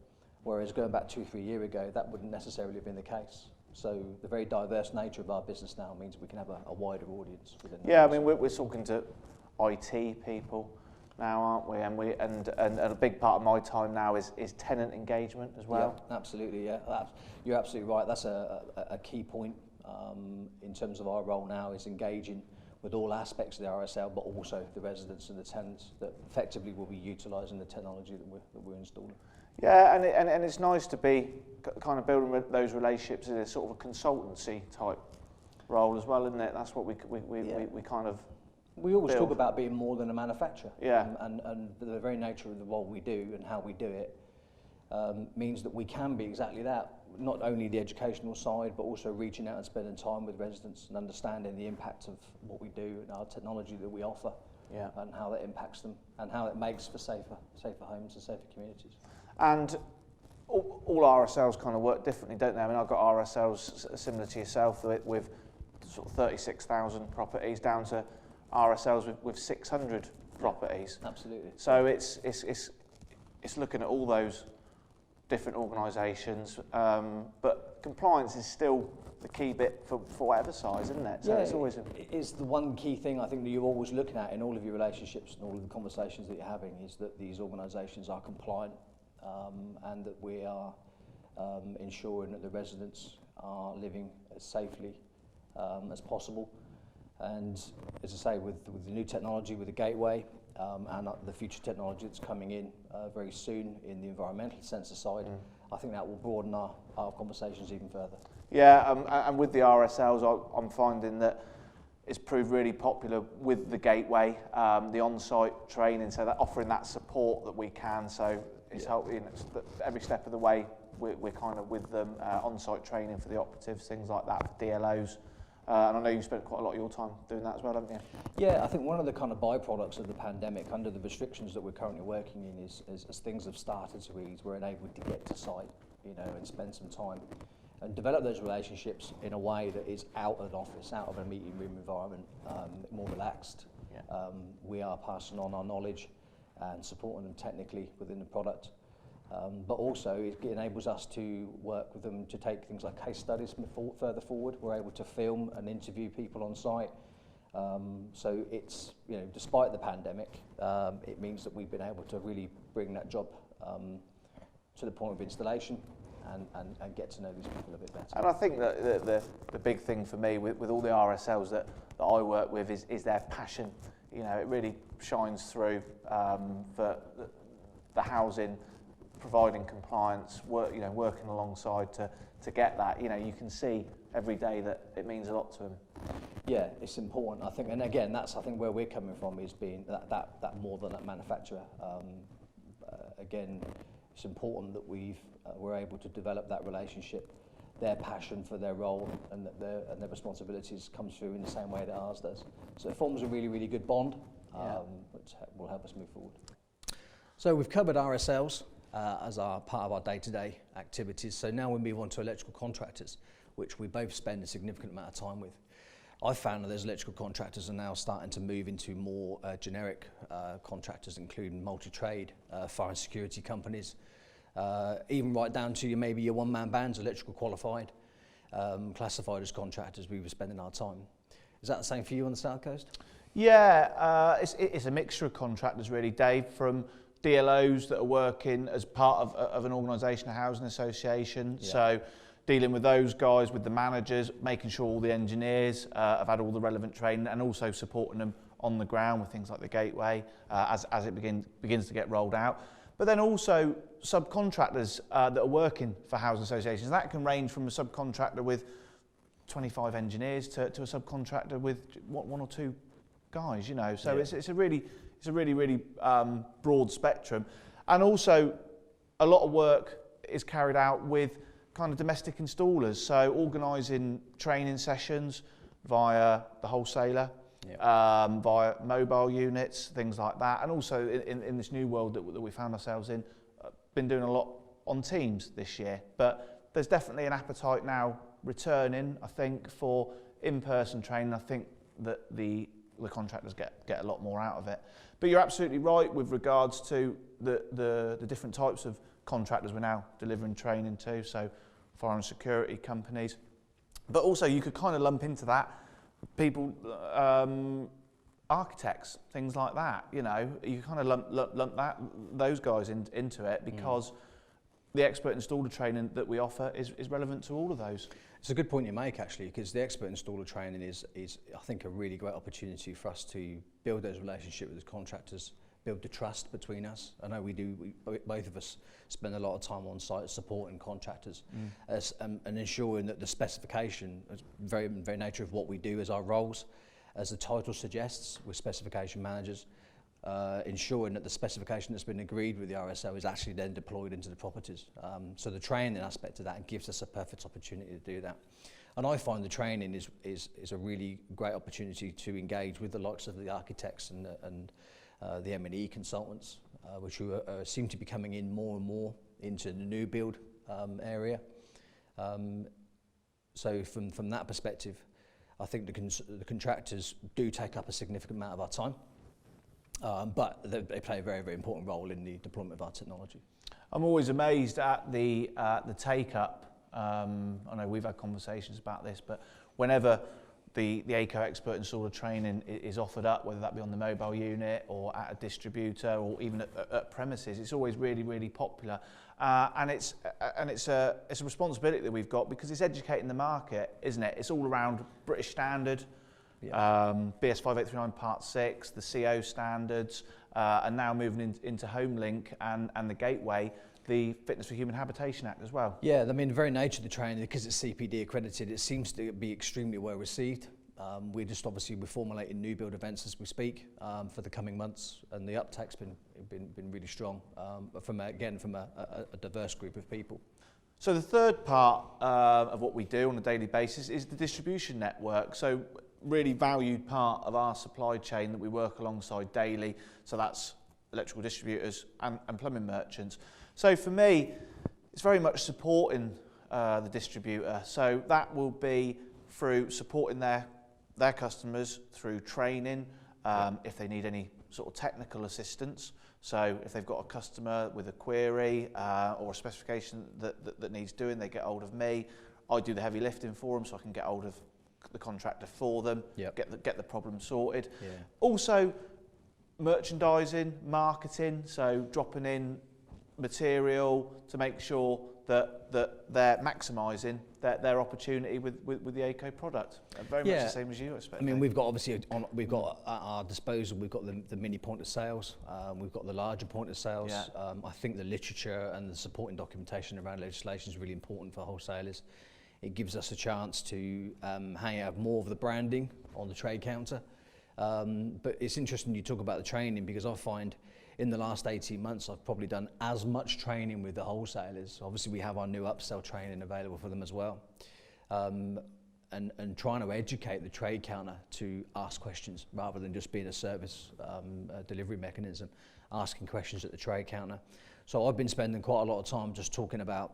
whereas going back 2-3 years ago, that wouldn't necessarily have been the case. So the very diverse nature of our business now means we can have a wider audience within that. Yeah, I mean, we're talking to IT people now, aren't we? And a big part of my time now is tenant engagement as well. Yeah, absolutely, yeah. You're absolutely right. That's a key point in terms of our role now, is engaging with all aspects of the RSL, but also the residents and the tenants that effectively will be utilising the technology that we're installing. Yeah, and it's nice to be kind of building those relationships in a sort of a consultancy type role as well, isn't it? That's what we kind of. We always build. talk about being more than a manufacturer. Yeah. And the very nature of the role we do and how we do it means that we can be exactly that. Not only the educational side, but also reaching out and spending time with residents and understanding the impact of what we do and our technology that we offer, and how that impacts them and how it makes for safer homes and safer communities. And all RSLs kind of work differently, don't they? I mean, I've got RSLs similar to yourself with sort of 36,000 properties down to RSLs with 600 properties. Absolutely. So it's looking at all those different organisations, but compliance is still the key bit for whatever size, isn't it? So it's always it is the one key thing I think that you're always looking at in all of your relationships and all of the conversations that you're having, is that these organisations are compliant, and that we are ensuring that the residents are living as safely as possible. And as I say, with the new technology, with the gateway, and the future technology that's coming in very soon in the environmental sensor side, I think that will broaden our conversations even further. Yeah, and with the RSLs, I'm finding that it's proved really popular with the gateway, the on-site training, so that offering that support that we can. So it's helping every step of the way. We're kind of with them, on-site training for the operatives, things like that for DLOs. And I know you've spent quite a lot of your time doing that as well, haven't you? Yeah, I think one of the kind of byproducts of the pandemic, under the restrictions that we're currently working in, is as things have started to ease, we're enabled to get to site, and spend some time and develop those relationships in a way that is out of an office, out of a meeting room environment, more relaxed. Yeah. We are passing on our knowledge and supporting them technically within the product. But also it enables us to work with them to take things like case studies further forward. We're able to film and interview people on site. So it's, despite the pandemic, it means that we've been able to really bring that job to the point of installation and get to know these people a bit better. And I think that the big thing for me with all the RSLs that I work with is their passion. It really shines through for the housing, providing compliance, working alongside to get that. You can see every day that it means a lot to them. Yeah, it's important, I think, and again, that's I think where we're coming from, is being that more than that manufacturer. Again, it's important that we're able to develop that relationship, their passion for their role and their responsibilities comes through in the same way that ours does. So it forms a really, really good bond, which will help us move forward. So we've covered RSLs as part of our day-to-day activities. So now we move on to electrical contractors, which we both spend a significant amount of time with. I've found that those electrical contractors are now starting to move into more generic contractors, including multi-trade, fire and security companies, even right down to maybe your one-man bands, electrical qualified, classified as contractors. We were spending our time. Is that the same for you on the South Coast? Yeah, it's a mixture of contractors really, Dave, from DLOs that are working as part of an organisation, a housing association. Yeah. So dealing with those guys, with the managers, making sure all the engineers have had all the relevant training, and also supporting them on the ground with things like the gateway as it begins to get rolled out. But then also subcontractors that are working for housing associations. That can range from a subcontractor with 25 engineers to a subcontractor with one or two guys, So it's a really broad spectrum. And also a lot of work is carried out with kind of domestic installers, so organising training sessions via the wholesaler, via mobile units, things like that. And also in this new world that we found ourselves in, been doing a lot on Teams this year. But there's definitely an appetite now returning, I think, for in-person training. I think that the contractors get a lot more out of it. But you're absolutely right with regards to the different types of contractors we're now delivering training to, so fire and security companies. But also you could kind of lump into that people, architects, things like that. You know, you kind of lump those guys into it, because the expert installer training that we offer is relevant to all of those. It's a good point you make, actually, because the expert installer training is I think, a really great opportunity for us to build those relationships with the contractors, build the trust between us. I know we both of us spend a lot of time on site supporting contractors and ensuring that the specification, very nature of what we do as our roles, as the title suggests, we're specification managers, ensuring that the specification that's been agreed with the RSL is actually then deployed into the properties. So the training aspect of that gives us a perfect opportunity to do that. And I find the training is a really great opportunity to engage with the likes of the architects and the M&E consultants, which seem to be coming in more and more into the new build area. So from that perspective, I think the contractors do take up a significant amount of our time. But they play a very, very important role in the deployment of our technology. I'm always amazed at the take-up. I know we've had conversations about this, but whenever the Aico expert installer training is offered up, whether that be on the mobile unit or at a distributor or even at premises, it's always really, really popular. And it's a responsibility that we've got, because it's educating the market, isn't it? It's all around British standard. BS 5839 Part 6, the CO standards, and now moving into HomeLink and the Gateway, the Fitness for Human Habitation Act as well. Yeah, I mean, the very nature of the training, because it's CPD accredited, it seems to be extremely well received. We're formulating new build events as we speak for the coming months, and the uptake's been really strong from a diverse group of people. So the third part of what we do on a daily basis is the distribution network. So really valued part of our supply chain that we work alongside daily. So that's electrical distributors and plumbing merchants. So for me, it's very much supporting the distributor. So that will be through supporting their customers through training, if they need any sort of technical assistance. So if they've got a customer with a query or a specification that needs doing, they get hold of me. I do the heavy lifting for them, so I can get hold of the contractor for them, get the problem sorted. Yeah. Also, merchandising, marketing, so dropping in material to make sure that they're maximising their opportunity with the Aico product. Very much the same as you, I expect. I mean, we've got we've got at our disposal, we've got the mini point of sales, we've got the larger point of sales. Yeah. I think the literature and the supporting documentation around legislation is really important for wholesalers. It gives us a chance to hang out more of the branding on the trade counter. But it's interesting you talk about the training, because I find in the last 18 months I've probably done as much training with the wholesalers. Obviously we have our new upsell training available for them as well. And trying to educate the trade counter to ask questions rather than just being a service delivery mechanism, asking questions at the trade counter. So I've been spending quite a lot of time just talking about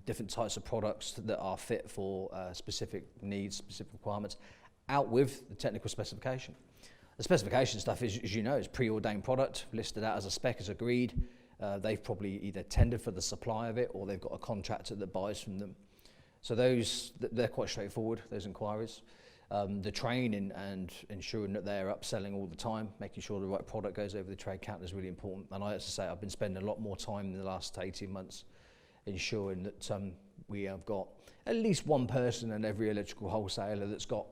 different types of products that are fit for specific needs, specific requirements, out with the technical specification. The specification stuff is, as you know, is preordained product, listed out as a spec as agreed. They've probably either tendered for the supply of it or they've got a contractor that buys from them. So they're quite straightforward, those inquiries. The training and ensuring that they're upselling all the time, making sure the right product goes over the trade counter is really important. And I have to say, I've been spending a lot more time in the last 18 months ensuring that we have got at least one person in every electrical wholesaler that's got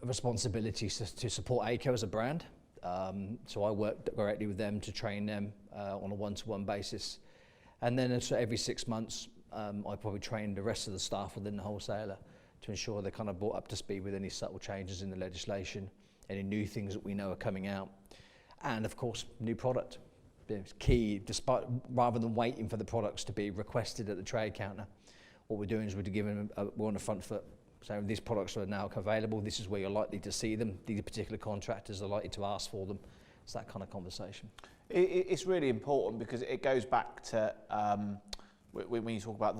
a responsibility to support Aico as a brand. So I work directly with them to train them on a one-to-one basis. And then every 6 months, I probably train the rest of the staff within the wholesaler to ensure they're kind of brought up to speed with any subtle changes in the legislation, any new things that we know are coming out, and of course, new product. It's key, rather than waiting for the products to be requested at the trade counter, what we're doing is we're on the front foot, So these products are now available. This is where you're likely to see them. These particular contractors are likely to ask for them. It's that kind of conversation. It's really important because it goes back to when you talk about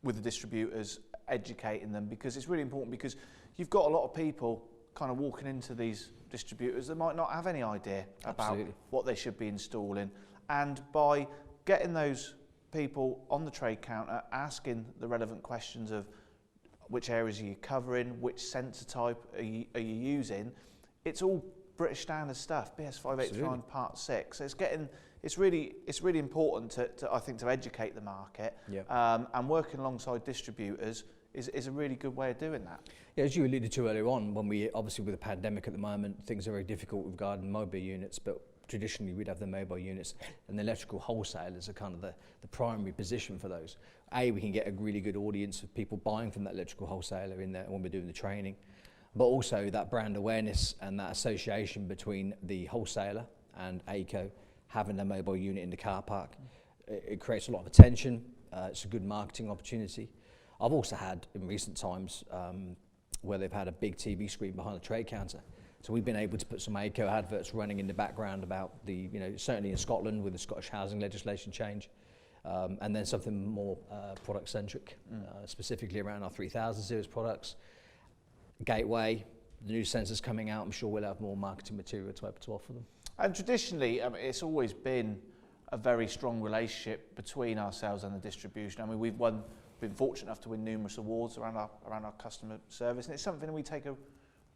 with the distributors, educating them, because it's really important, because you've got a lot of people kind of walking into these distributors that might not have any idea about what they should be installing, and by getting those people on the trade counter asking the relevant questions of which areas are you covering, which sensor type are you using, it's all British standard stuff, BS 589 Part 6. So it's really important to I think, to educate the market. And working alongside distributors is a really good way of doing that. Yeah, as you alluded to earlier on, when we obviously with the pandemic at the moment, things are very difficult regarding mobile units, but traditionally we'd have the mobile units, and the electrical wholesalers are kind of the primary position for those. We can get a really good audience of people buying from that electrical wholesaler in there when we're doing the training, but also that brand awareness and that association between the wholesaler and Aico having a mobile unit in the car park. It creates a lot of attention. It's a good marketing opportunity. I've also had in recent times where they've had a big TV screen behind the trade counter. So we've been able to put some Aico adverts running in the background about the, certainly in Scotland with the Scottish housing legislation change, and then something more product centric, specifically around our 3000 series products. Gateway, the new sensors coming out, I'm sure we'll have more marketing material to offer them. And traditionally, it's always been a very strong relationship between ourselves and the distribution. I mean, we've been fortunate enough to win numerous awards around our customer service, and it's something that we take a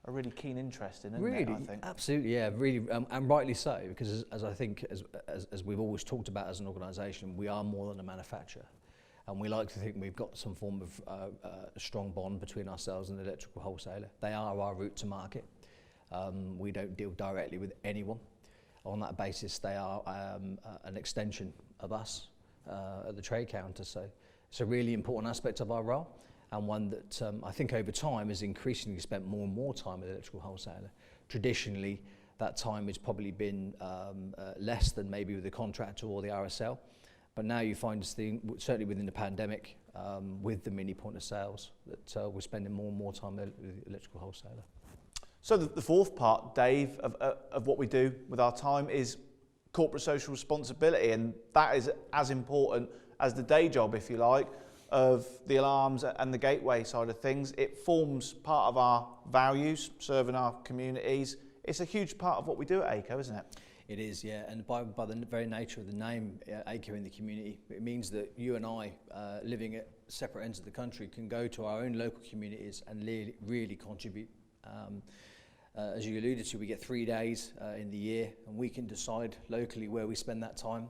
really keen interest in, isn't it, I think? Absolutely, yeah, really, and rightly so, because as I think, as we've always talked about as an organisation, we are more than a manufacturer. And we like to think we've got some form of a strong bond between ourselves and the electrical wholesaler. They are our route to market. We don't deal directly with anyone. On that basis, they are an extension of us at the trade counter. So it's a really important aspect of our role, and one that I think over time has increasingly spent more and more time with the electrical wholesaler. Traditionally, that time has probably been less than maybe with the contractor or the RSL. But now you find us, certainly within the pandemic, with the mini point of sales, that we're spending more and more time with the electrical wholesaler. So the fourth part, Dave, of what we do with our time is corporate social responsibility, and that is as important as the day job, if you like, of the alarms and the gateway side of things. It forms part of our values, serving our communities. It's a huge part of what we do at Aico, isn't it? It is, yeah, and by the very nature of the name Aico in the community, it means that you and I, living at separate ends of the country, can go to our own local communities and really contribute. As you alluded to, we get 3 days in the year, and we can decide locally where we spend that time.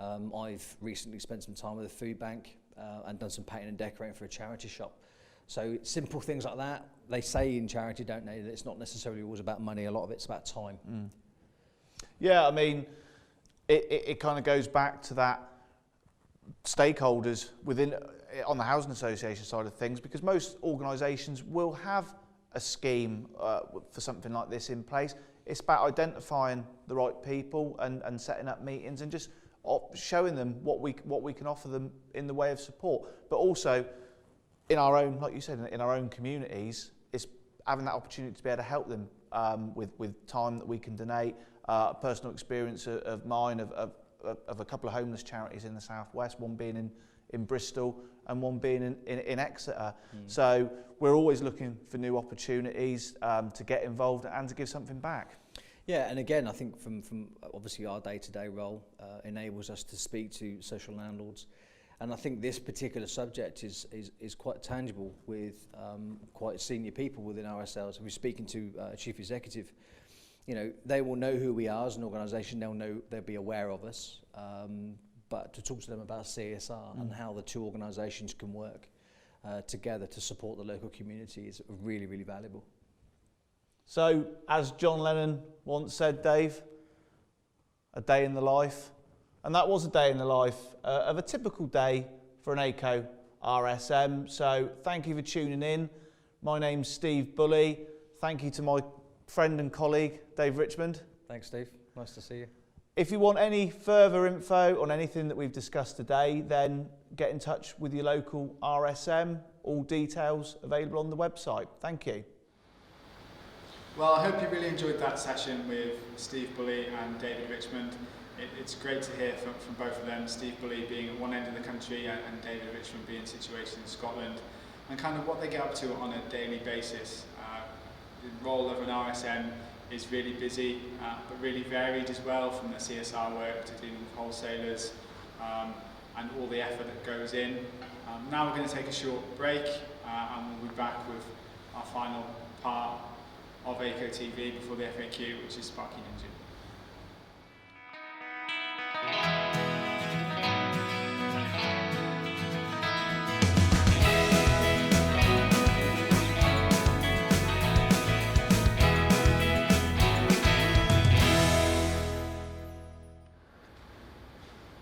I've recently spent some time with a food bank and done some painting and decorating for a charity shop. So simple things like that. They say in charity, don't they, that it's not necessarily always about money, a lot of it's about time. Yeah, I mean, it kind of goes back to that stakeholders on the housing association side of things, because most organisations will have a scheme for something like this in place. It's about identifying the right people and setting up meetings and just showing them what we can offer them in the way of support. But also in our own, like you said, in our own communities, it's having that opportunity to be able to help them with time that we can donate. A personal experience of mine of a couple of homeless charities in the southwest, one being in Bristol and one being in Exeter. So we're always looking for new opportunities to get involved and to give something back. Yeah, and again, I think from obviously our day-to-day role enables us to speak to social landlords, and I think this particular subject is quite tangible with quite senior people within RSLs. If we're speaking to a chief executive, they will know who we are as an organisation. They'll be aware of us. But to talk to them about CSR and how the two organisations can work together to support the local community is really, really valuable. So, as John Lennon once said, Dave, a day in the life. And that was a day in the life of a typical day for an Aico RSM. So, thank you for tuning in. My name's Steve Bulley. Thank you to my friend and colleague, Dave Richmond. Thanks, Steve. Nice to see you. If you want any further info on anything that we've discussed today, then get in touch with your local RSM. All details available on the website. Thank you. Well, I hope you really enjoyed that session with Steve Bulley and David Richmond. It's great to hear from both of them, Steve Bulley being at one end of the country and David Richmond being situated in Scotland, and kind of what they get up to on a daily basis. The role of an RSM is really busy, but really varied as well, from the CSR work to dealing with wholesalers and all the effort that goes in. Now we're going to take a short break and we'll be back with our final part of Aico TV before the FAQ, which is Sparky Ninja.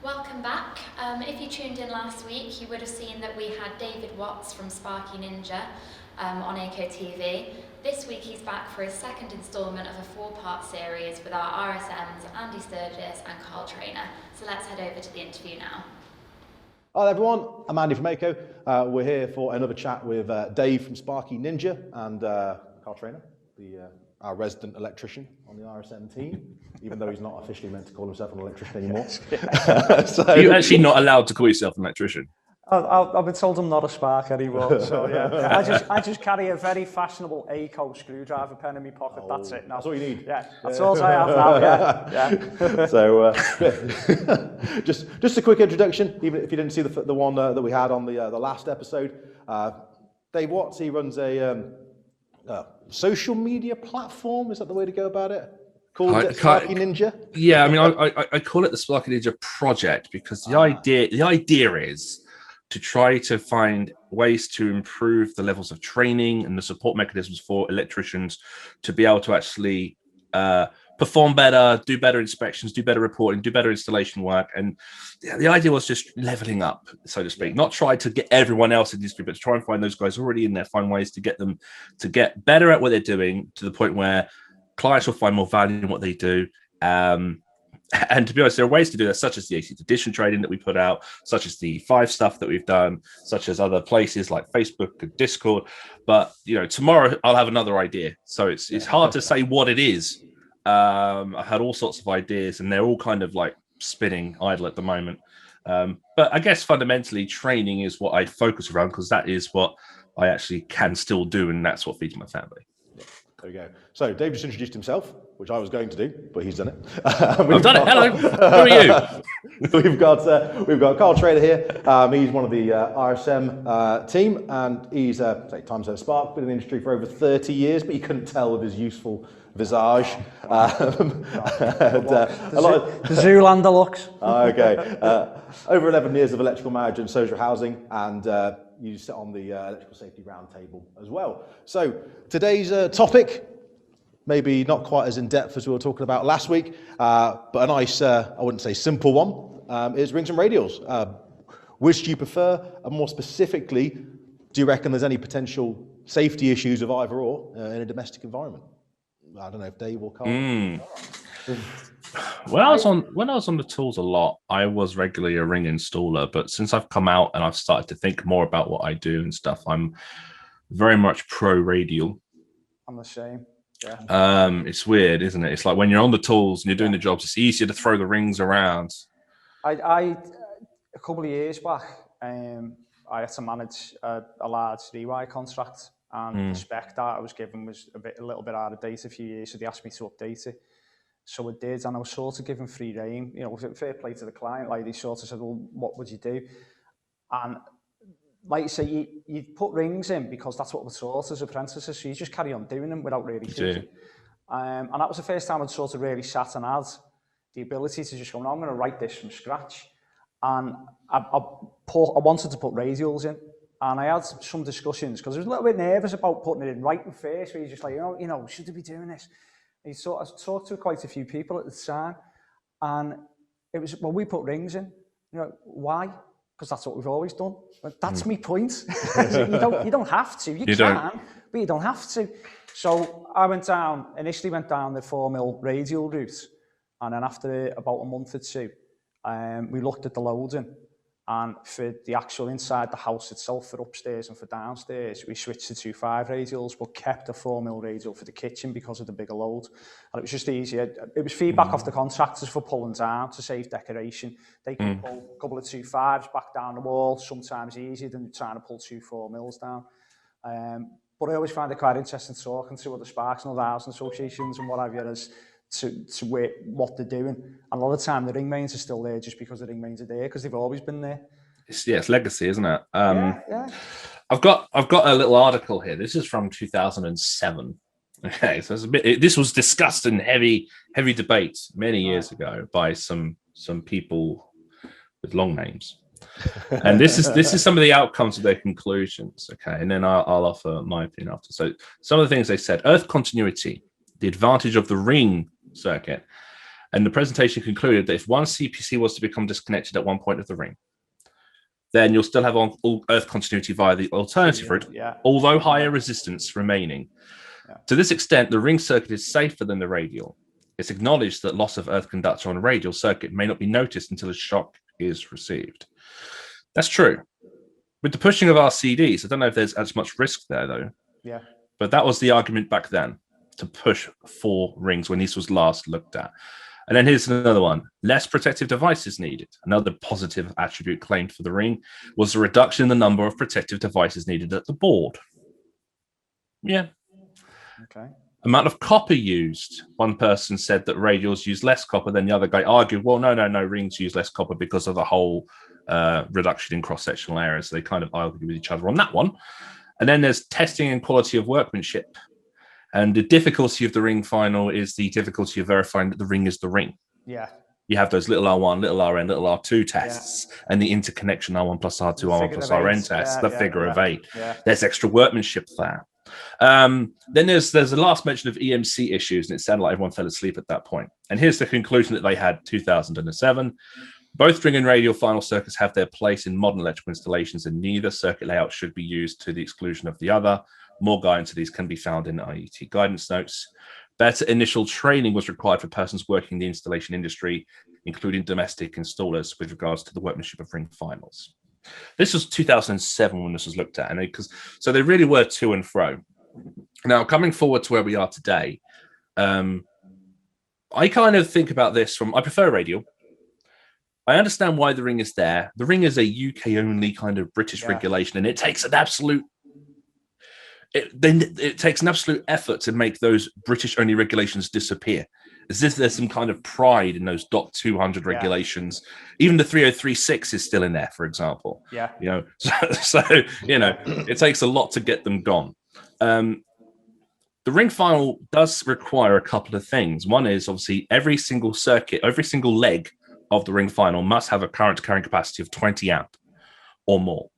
Welcome back. If you tuned in last week, you would have seen that we had David Watts from Sparky Ninja on Aico TV. This week he's back for his second instalment of a 4-part series with our RSMs, Andy Sturgis and Carl Trainer. So let's head over to the interview now. Hi everyone, I'm Andy from Aico. We're here for another chat with Dave from Sparky Ninja and Carl Trainer, our resident electrician on the RSM team, even though he's not officially meant to call himself an electrician anymore. So, you're actually not allowed to call yourself an electrician. I've been told I'm not a spark anymore, so yeah. I just carry a very fashionable Aico screwdriver pen in my pocket. That's it. Now. That's all you need. Yeah, that's all I have now. Yeah. So, just a quick introduction. Even if you didn't see the one that we had on the last episode, Dave Watts. He runs a social media platform. Is that the way to go about it? Called it Sparky Ninja. Yeah, I mean, I call it the Sparky Ninja project because the idea is to try to find ways to improve the levels of training and the support mechanisms for electricians to be able to actually perform better, do better inspections, do better reporting, do better installation work. And the idea was just leveling up, so to speak, not try to get everyone else in the industry, but to try and find those guys already in there, find ways to get them to get better at what they're doing to the point where clients will find more value in what they do. And to be honest, there are ways to do that, such as the 18th edition training that we put out, such as the 5 stuff that we've done, such as other places like Facebook and Discord. But, you know, tomorrow I'll have another idea. So it's hard to say what it is. I've had all sorts of ideas and they're all kind of like spinning idle at the moment. But I guess fundamentally training is what I focus around because that is what I actually can still do. And that's what feeds my family. There we go. So Dave just introduced himself, which I was going to do, but he's done it. I've done it. Hello. Who are you? We've got Carl Trader here. He's one of the RSM team, and he's times at Spark, been in the industry for over 30 years, but you couldn't tell with his youthful visage. The Zoolander looks. Okay. Over 11 years of electrical management and social housing, and you sit on the electrical safety roundtable as well. So today's topic, maybe not quite as in-depth as we were talking about last week, but a nice, I wouldn't say simple one, is rings and radials. Which do you prefer? And more specifically, do you reckon there's any potential safety issues of either or in a domestic environment? I don't know if Dave or Carl. When I was on the tools a lot, I was regularly a ring installer, but since I've come out and I've started to think more about what I do and stuff, I'm very much pro radial. I'm the same. Yeah. It's weird, isn't it? It's like when you're on the tools and you're doing the jobs, it's easier to throw the rings around. I a couple of years back, I had to manage a large rewire contract, and the spec that I was given was a little bit out of date a few years, so they asked me to update it. So I did, and I was sort of given free rein, you know, fair play to the client. Like, they sort of said, well, what would you do? And like you say, you put rings in because that's what we're taught as apprentices, so you just carry on doing them without really thinking. And that was the first time I'd sort of really sat and had the ability to just go, no, I'm going to write this from scratch. And I wanted to put radials in, and I had some discussions because I was a little bit nervous about putting it in writing first, where you're just like, you know, should I be doing this? And I talked to quite a few people at the time, and it was, well, we put rings in. You know, why? Because that's what we've always done. But that's my point. You don't have to. You can, but you don't have to. So I initially went down the 4mm radial route, And then after about a month or two, we looked at the loading, and for the actual inside the house itself, for upstairs and for downstairs, we switched to 2.5 radials, but kept a 4mm radial for the kitchen because of the bigger load. And it was just easier. It was feedback off the contractors for pulling down to save decoration. They could pull a couple of 2.5s back down the wall, sometimes easier than trying to pull 2 4mm down. But I always find it quite interesting talking to other Sparks and other housing associations and what have you, as to what they're doing. And a lot of the time, the ring mains are still there just because the ring mains are there, because they've always been there. It's legacy, isn't it? Yeah. I've got a little article here. This is from 2007. Okay, so it's this was discussed in heavy debate many years ago by some people with long names. And this is some of the outcomes of their conclusions. Okay, and then I'll offer my opinion after. So some of the things they said: earth continuity, the advantage of the ring circuit. And the presentation concluded that if one CPC was to become disconnected at one point of the ring, then you'll still have all earth continuity via the alternative route, although higher resistance remaining. Yeah. To this extent, the ring circuit is safer than the radial. It's acknowledged that loss of earth conductor on a radial circuit may not be noticed until a shock is received. That's true. With the pushing of RCDs, I don't know if there's as much risk there, though. Yeah. But that was the argument back then, to push 4 rings when this was last looked at. And then here's another one: less protective devices needed. Another positive attribute claimed for the ring was a reduction in the number of protective devices needed at the board. Yeah. Okay. Amount of copper used. One person said that radials use less copper, then the other guy argued, well, no, rings use less copper because of the whole reduction in cross-sectional areas. So they kind of argued with each other on that one. And then there's testing and quality of workmanship. And the difficulty of the ring final is the difficulty of verifying that the ring is the ring. Yeah. You have those little R1, little Rn, little R2 tests, and the interconnection R1 plus R2, R1 plus Rn tests, the figure of 8. Yeah. There's extra workmanship there. Then there's a last mention of EMC issues, and it sounded like everyone fell asleep at that point. And here's the conclusion that they had: 2007. Both ring and radial final circuits have their place in modern electrical installations, and neither circuit layout should be used to the exclusion of the other. More guidance to these can be found in IET guidance notes. Better initial training was required for persons working in the installation industry, including domestic installers, with regards to the workmanship of ring finals. This was 2007 when this was looked at, and so they really were to and fro. Now, coming forward to where we are today, I kind of think about this I prefer radial. I understand why the ring is there. The ring is a UK-only kind of British regulation, and it takes an absolute effort to make those British-only regulations disappear. As if there's some kind of pride in those .200 regulations. Even the 3036 is still in there, for example. Yeah. So it takes a lot to get them gone. The ring final does require a couple of things. One is obviously every single circuit, every single leg of the ring final must have a current carrying capacity of 20 amp or more.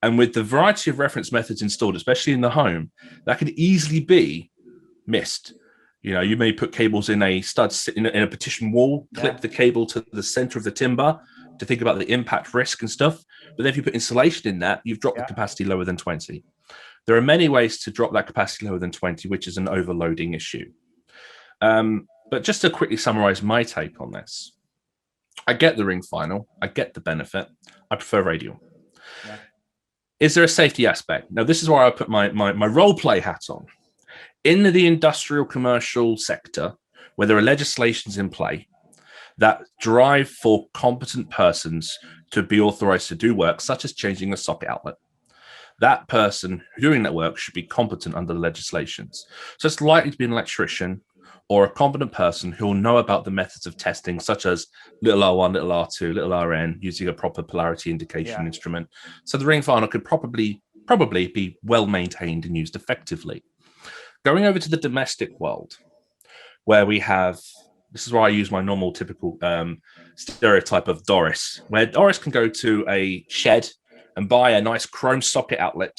And with the variety of reference methods installed, especially in the home, that could easily be missed. You may put cables in a stud in a partition wall, clip the cable to the center of the timber to think about the impact risk and stuff. But then if you put insulation in that, you've dropped the capacity lower than 20. There are many ways to drop that capacity lower than 20, which is an overloading issue. But just to quickly summarize my take on this, I get the ring final. I get the benefit. I prefer radial. Yeah. Is there a safety aspect? Now, this is where I put my role play hat on. In the industrial commercial sector, where there are legislations in play that drive for competent persons to be authorized to do work, such as changing a socket outlet, that person doing that work should be competent under the legislations. So it's likely to be an electrician or a competent person who will know about the methods of testing, such as little R1, little R2, little Rn, using a proper polarity indication instrument. So the ring final could probably be well maintained and used effectively. Going over to the domestic world, where we have, this is where I use my normal typical stereotype of Doris, where Doris can go to a shed and buy a nice chrome socket outlet,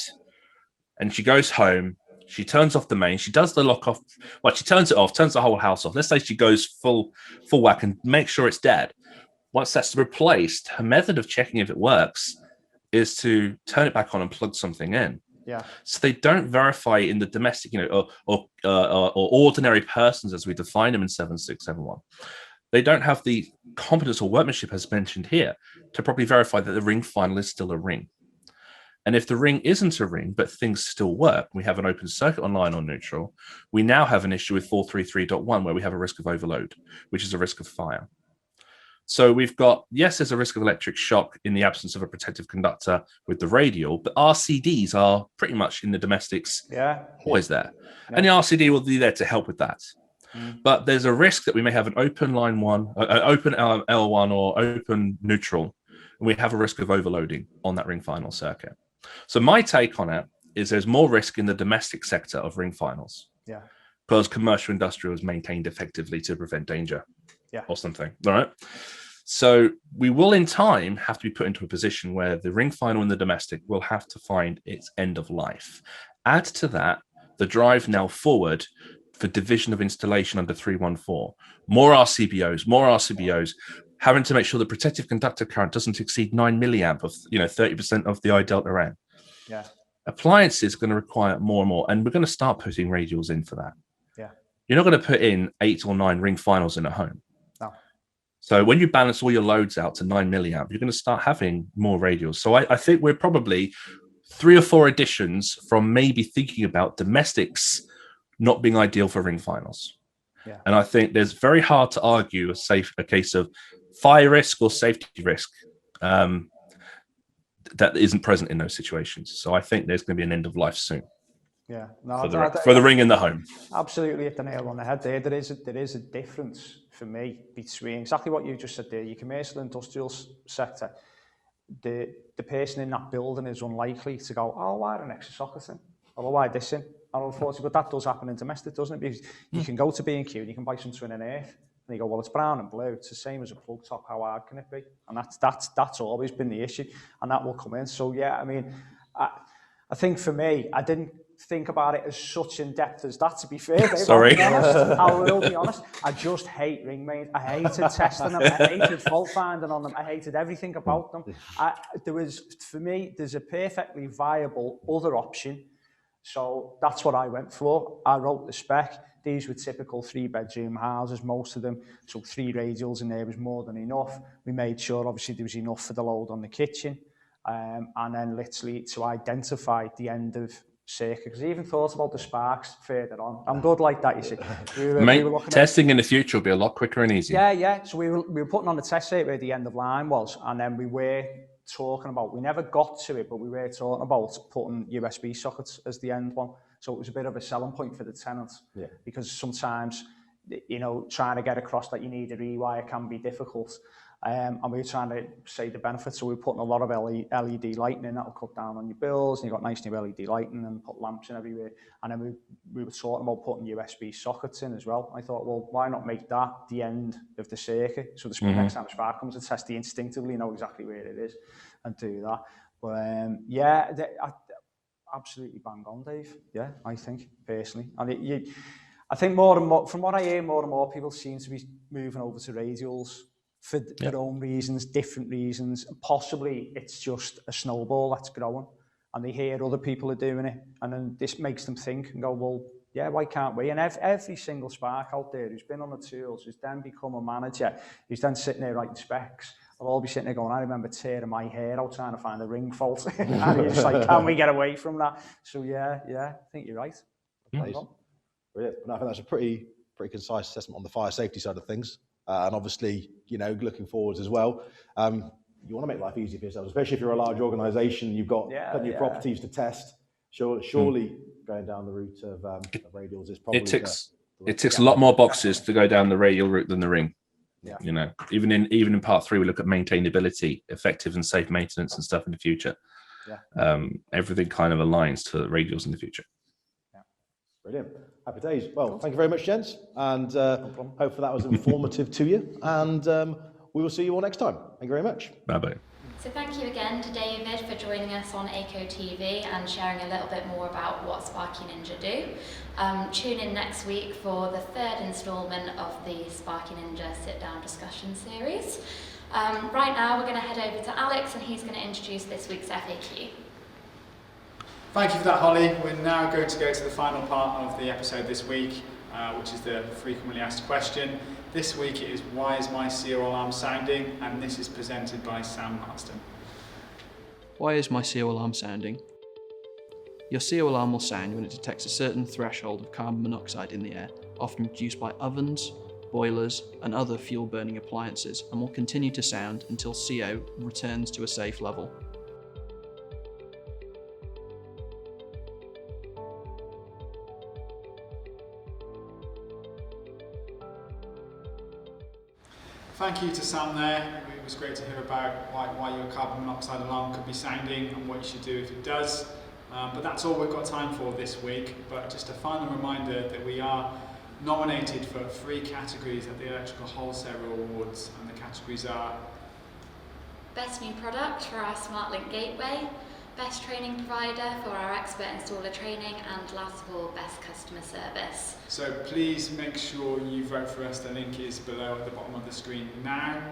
and she goes home, she turns off the main, she does the lock off, she turns it off, turns the whole house off. Let's say she goes full whack and make sure it's dead. Once that's replaced, her method of checking if it works is to turn it back on and plug something in. Yeah. So they don't verify in the domestic, or ordinary persons as we define them in 7671. They don't have the competence or workmanship, as mentioned here, to properly verify that the ring final is still a ring. And if the ring isn't a ring, but things still work, we have an open circuit online on neutral, we now have an issue with 433.1 where we have a risk of overload, which is a risk of fire. So we've got, yes, there's a risk of electric shock in the absence of a protective conductor with the radial, but RCDs are pretty much in the domestics always there. Yeah. And the RCD will be there to help with that. But there's a risk that we may have an open line one, open L1 or open neutral, and we have a risk of overloading on that ring final circuit. So my take on it is there's more risk in the domestic sector of ring finals. Yeah. Because commercial industrial is maintained effectively to prevent danger. Yeah. Or something. All right. So we will in time have to be put into a position where the ring final in the domestic will have to find its end of life. Add to that the drive now forward for division of installation under 314. More RCBOs, having to make sure the protective conductor current doesn't exceed 9 milliamp of 30% of the I delta N. Yeah. Appliances are going to require more and more, and we're going to start putting radials in for that. Yeah. You're not going to put in 8 or 9 ring finals in a home. No. So when you balance all your loads out to 9 milliamp, you're going to start having more radials. So I think we're probably 3 or 4 additions from maybe thinking about domestics not being ideal for ring finals. Yeah. And I think there's very hard to argue a case of fire risk or safety risk that isn't present in those situations. So I think there's going to be an end of life soon. Yeah, no, for the ring in the home. Absolutely hit the nail on the head there. There is a difference for me between exactly what you just said there. Your commercial industrial sector, the person in that building is unlikely to go, oh, why an extra socket in? Or why this in? And unfortunately, but that does happen in domestic, doesn't it? Because you can go to B&Q and you can buy something in earth, and you go, well, it's brown and blue. It's the same as a plug top. How hard can it be? And that's always been the issue, and that will come in. So yeah, I mean, I think for me, I didn't think about it as such in depth as that. To be fair, Dave, sorry, I will be honest. I just hate ring mains. I hated testing them. I hated fault finding on them. I hated everything about them. For me, there's a perfectly viable other option. So that's what I went for. I wrote the spec. These were typical 3-bedroom houses, most of them. So 3 radials in there was more than enough. We made sure, obviously, there was enough for the load on the kitchen. And then literally to identify the end of circuit. Because I even thought about the sparks further on. I'm good like that, you see. We were testing in the future will be a lot quicker and easier. Yeah. So we were putting on the test circuit where the end of line was. And then we were talking about, we never got to it, but we were talking about putting USB sockets as the end one. So it was a bit of a selling point for the tenants, because sometimes, trying to get across that you need a rewire can be difficult. And we were trying to say the benefits, so we were putting a lot of LED lighting in, that'll cut down on your bills, and you've got nice new LED lighting and put lamps in everywhere. And then we were talking about putting USB sockets in as well. I thought, well, why not make that the end of the circuit? So the next time Spark comes to test, you instinctively know exactly where it is and do that. But absolutely bang on, Dave. Yeah, I think, personally. And I think more and more, from what I hear, more and more people seem to be moving over to radials for their own reasons, different reasons. Possibly it's just a snowball that's growing, and they hear other people are doing it, and then this makes them think and go, well, yeah, why can't we? And every single Spark out there who's been on the tools, who's then become a manager, who's then sitting there writing specs, I'll all be sitting there going, I remember tearing my hair out trying to find a ring fault. And you're just like, can we get away from that? So yeah, I think you're right. Brilliant. No, I think that's a pretty concise assessment on the fire safety side of things. And obviously, looking forwards as well. You want to make life easy for yourself, especially if you're a large organisation. You've got plenty of properties to test. Surely going down the route of radials is probably it ticks a lot more boxes to go down the radial route than the ring. Yeah. Even in part 3, we look at maintainability, effective and safe maintenance and stuff in the future. Yeah. Everything kind of aligns to radials in the future. Yeah. Brilliant. Happy days. Well, thank you very much, gents, and hopefully that was informative to you. And we will see you all next time. Thank you very much. Bye-bye. So thank you again to David for joining us on Aico TV and sharing a little bit more about what Sparky Ninja do. Tune in next week for the 3rd instalment of the Sparky Ninja sit-down discussion series. Right now we're going to head over to Alex, and he's going to introduce this week's FAQ. Thank you for that, Holly. We're now going to go to the final part of the episode this week, which is the frequently asked question. This week it is Why is my CO alarm sounding? And this is presented by Sam Marston. Why is my CO alarm sounding? Your CO alarm will sound when it detects a certain threshold of carbon monoxide in the air, often produced by ovens, boilers and other fuel burning appliances, and will continue to sound until CO returns to a safe level. Thank you to Sam there. It was great to hear about why your carbon monoxide alarm could be sounding and what you should do if it does. But that's all we've got time for this week. But just a final reminder that we are nominated for 3 categories at the Electrical Wholesaler Awards, and the categories are Best New Product for our SmartLINK Gateway, Best Training Provider for our Expert Installer Training, and last of all, Best Customer Service. So please make sure you vote for us. The link is below at the bottom of the screen now.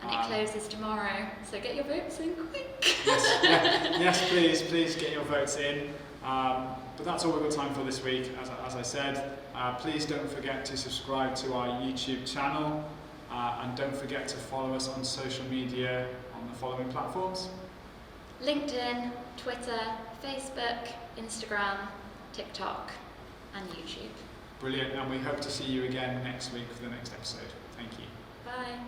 And it closes tomorrow, so get your votes in quick. Yes, please get your votes in. But that's all we've got time for this week, as I said. Please don't forget to subscribe to our YouTube channel, and don't forget to follow us on social media on the following platforms: LinkedIn, Twitter, Facebook, Instagram, TikTok, and YouTube. Brilliant, and we hope to see you again next week for the next episode. Thank you. Bye.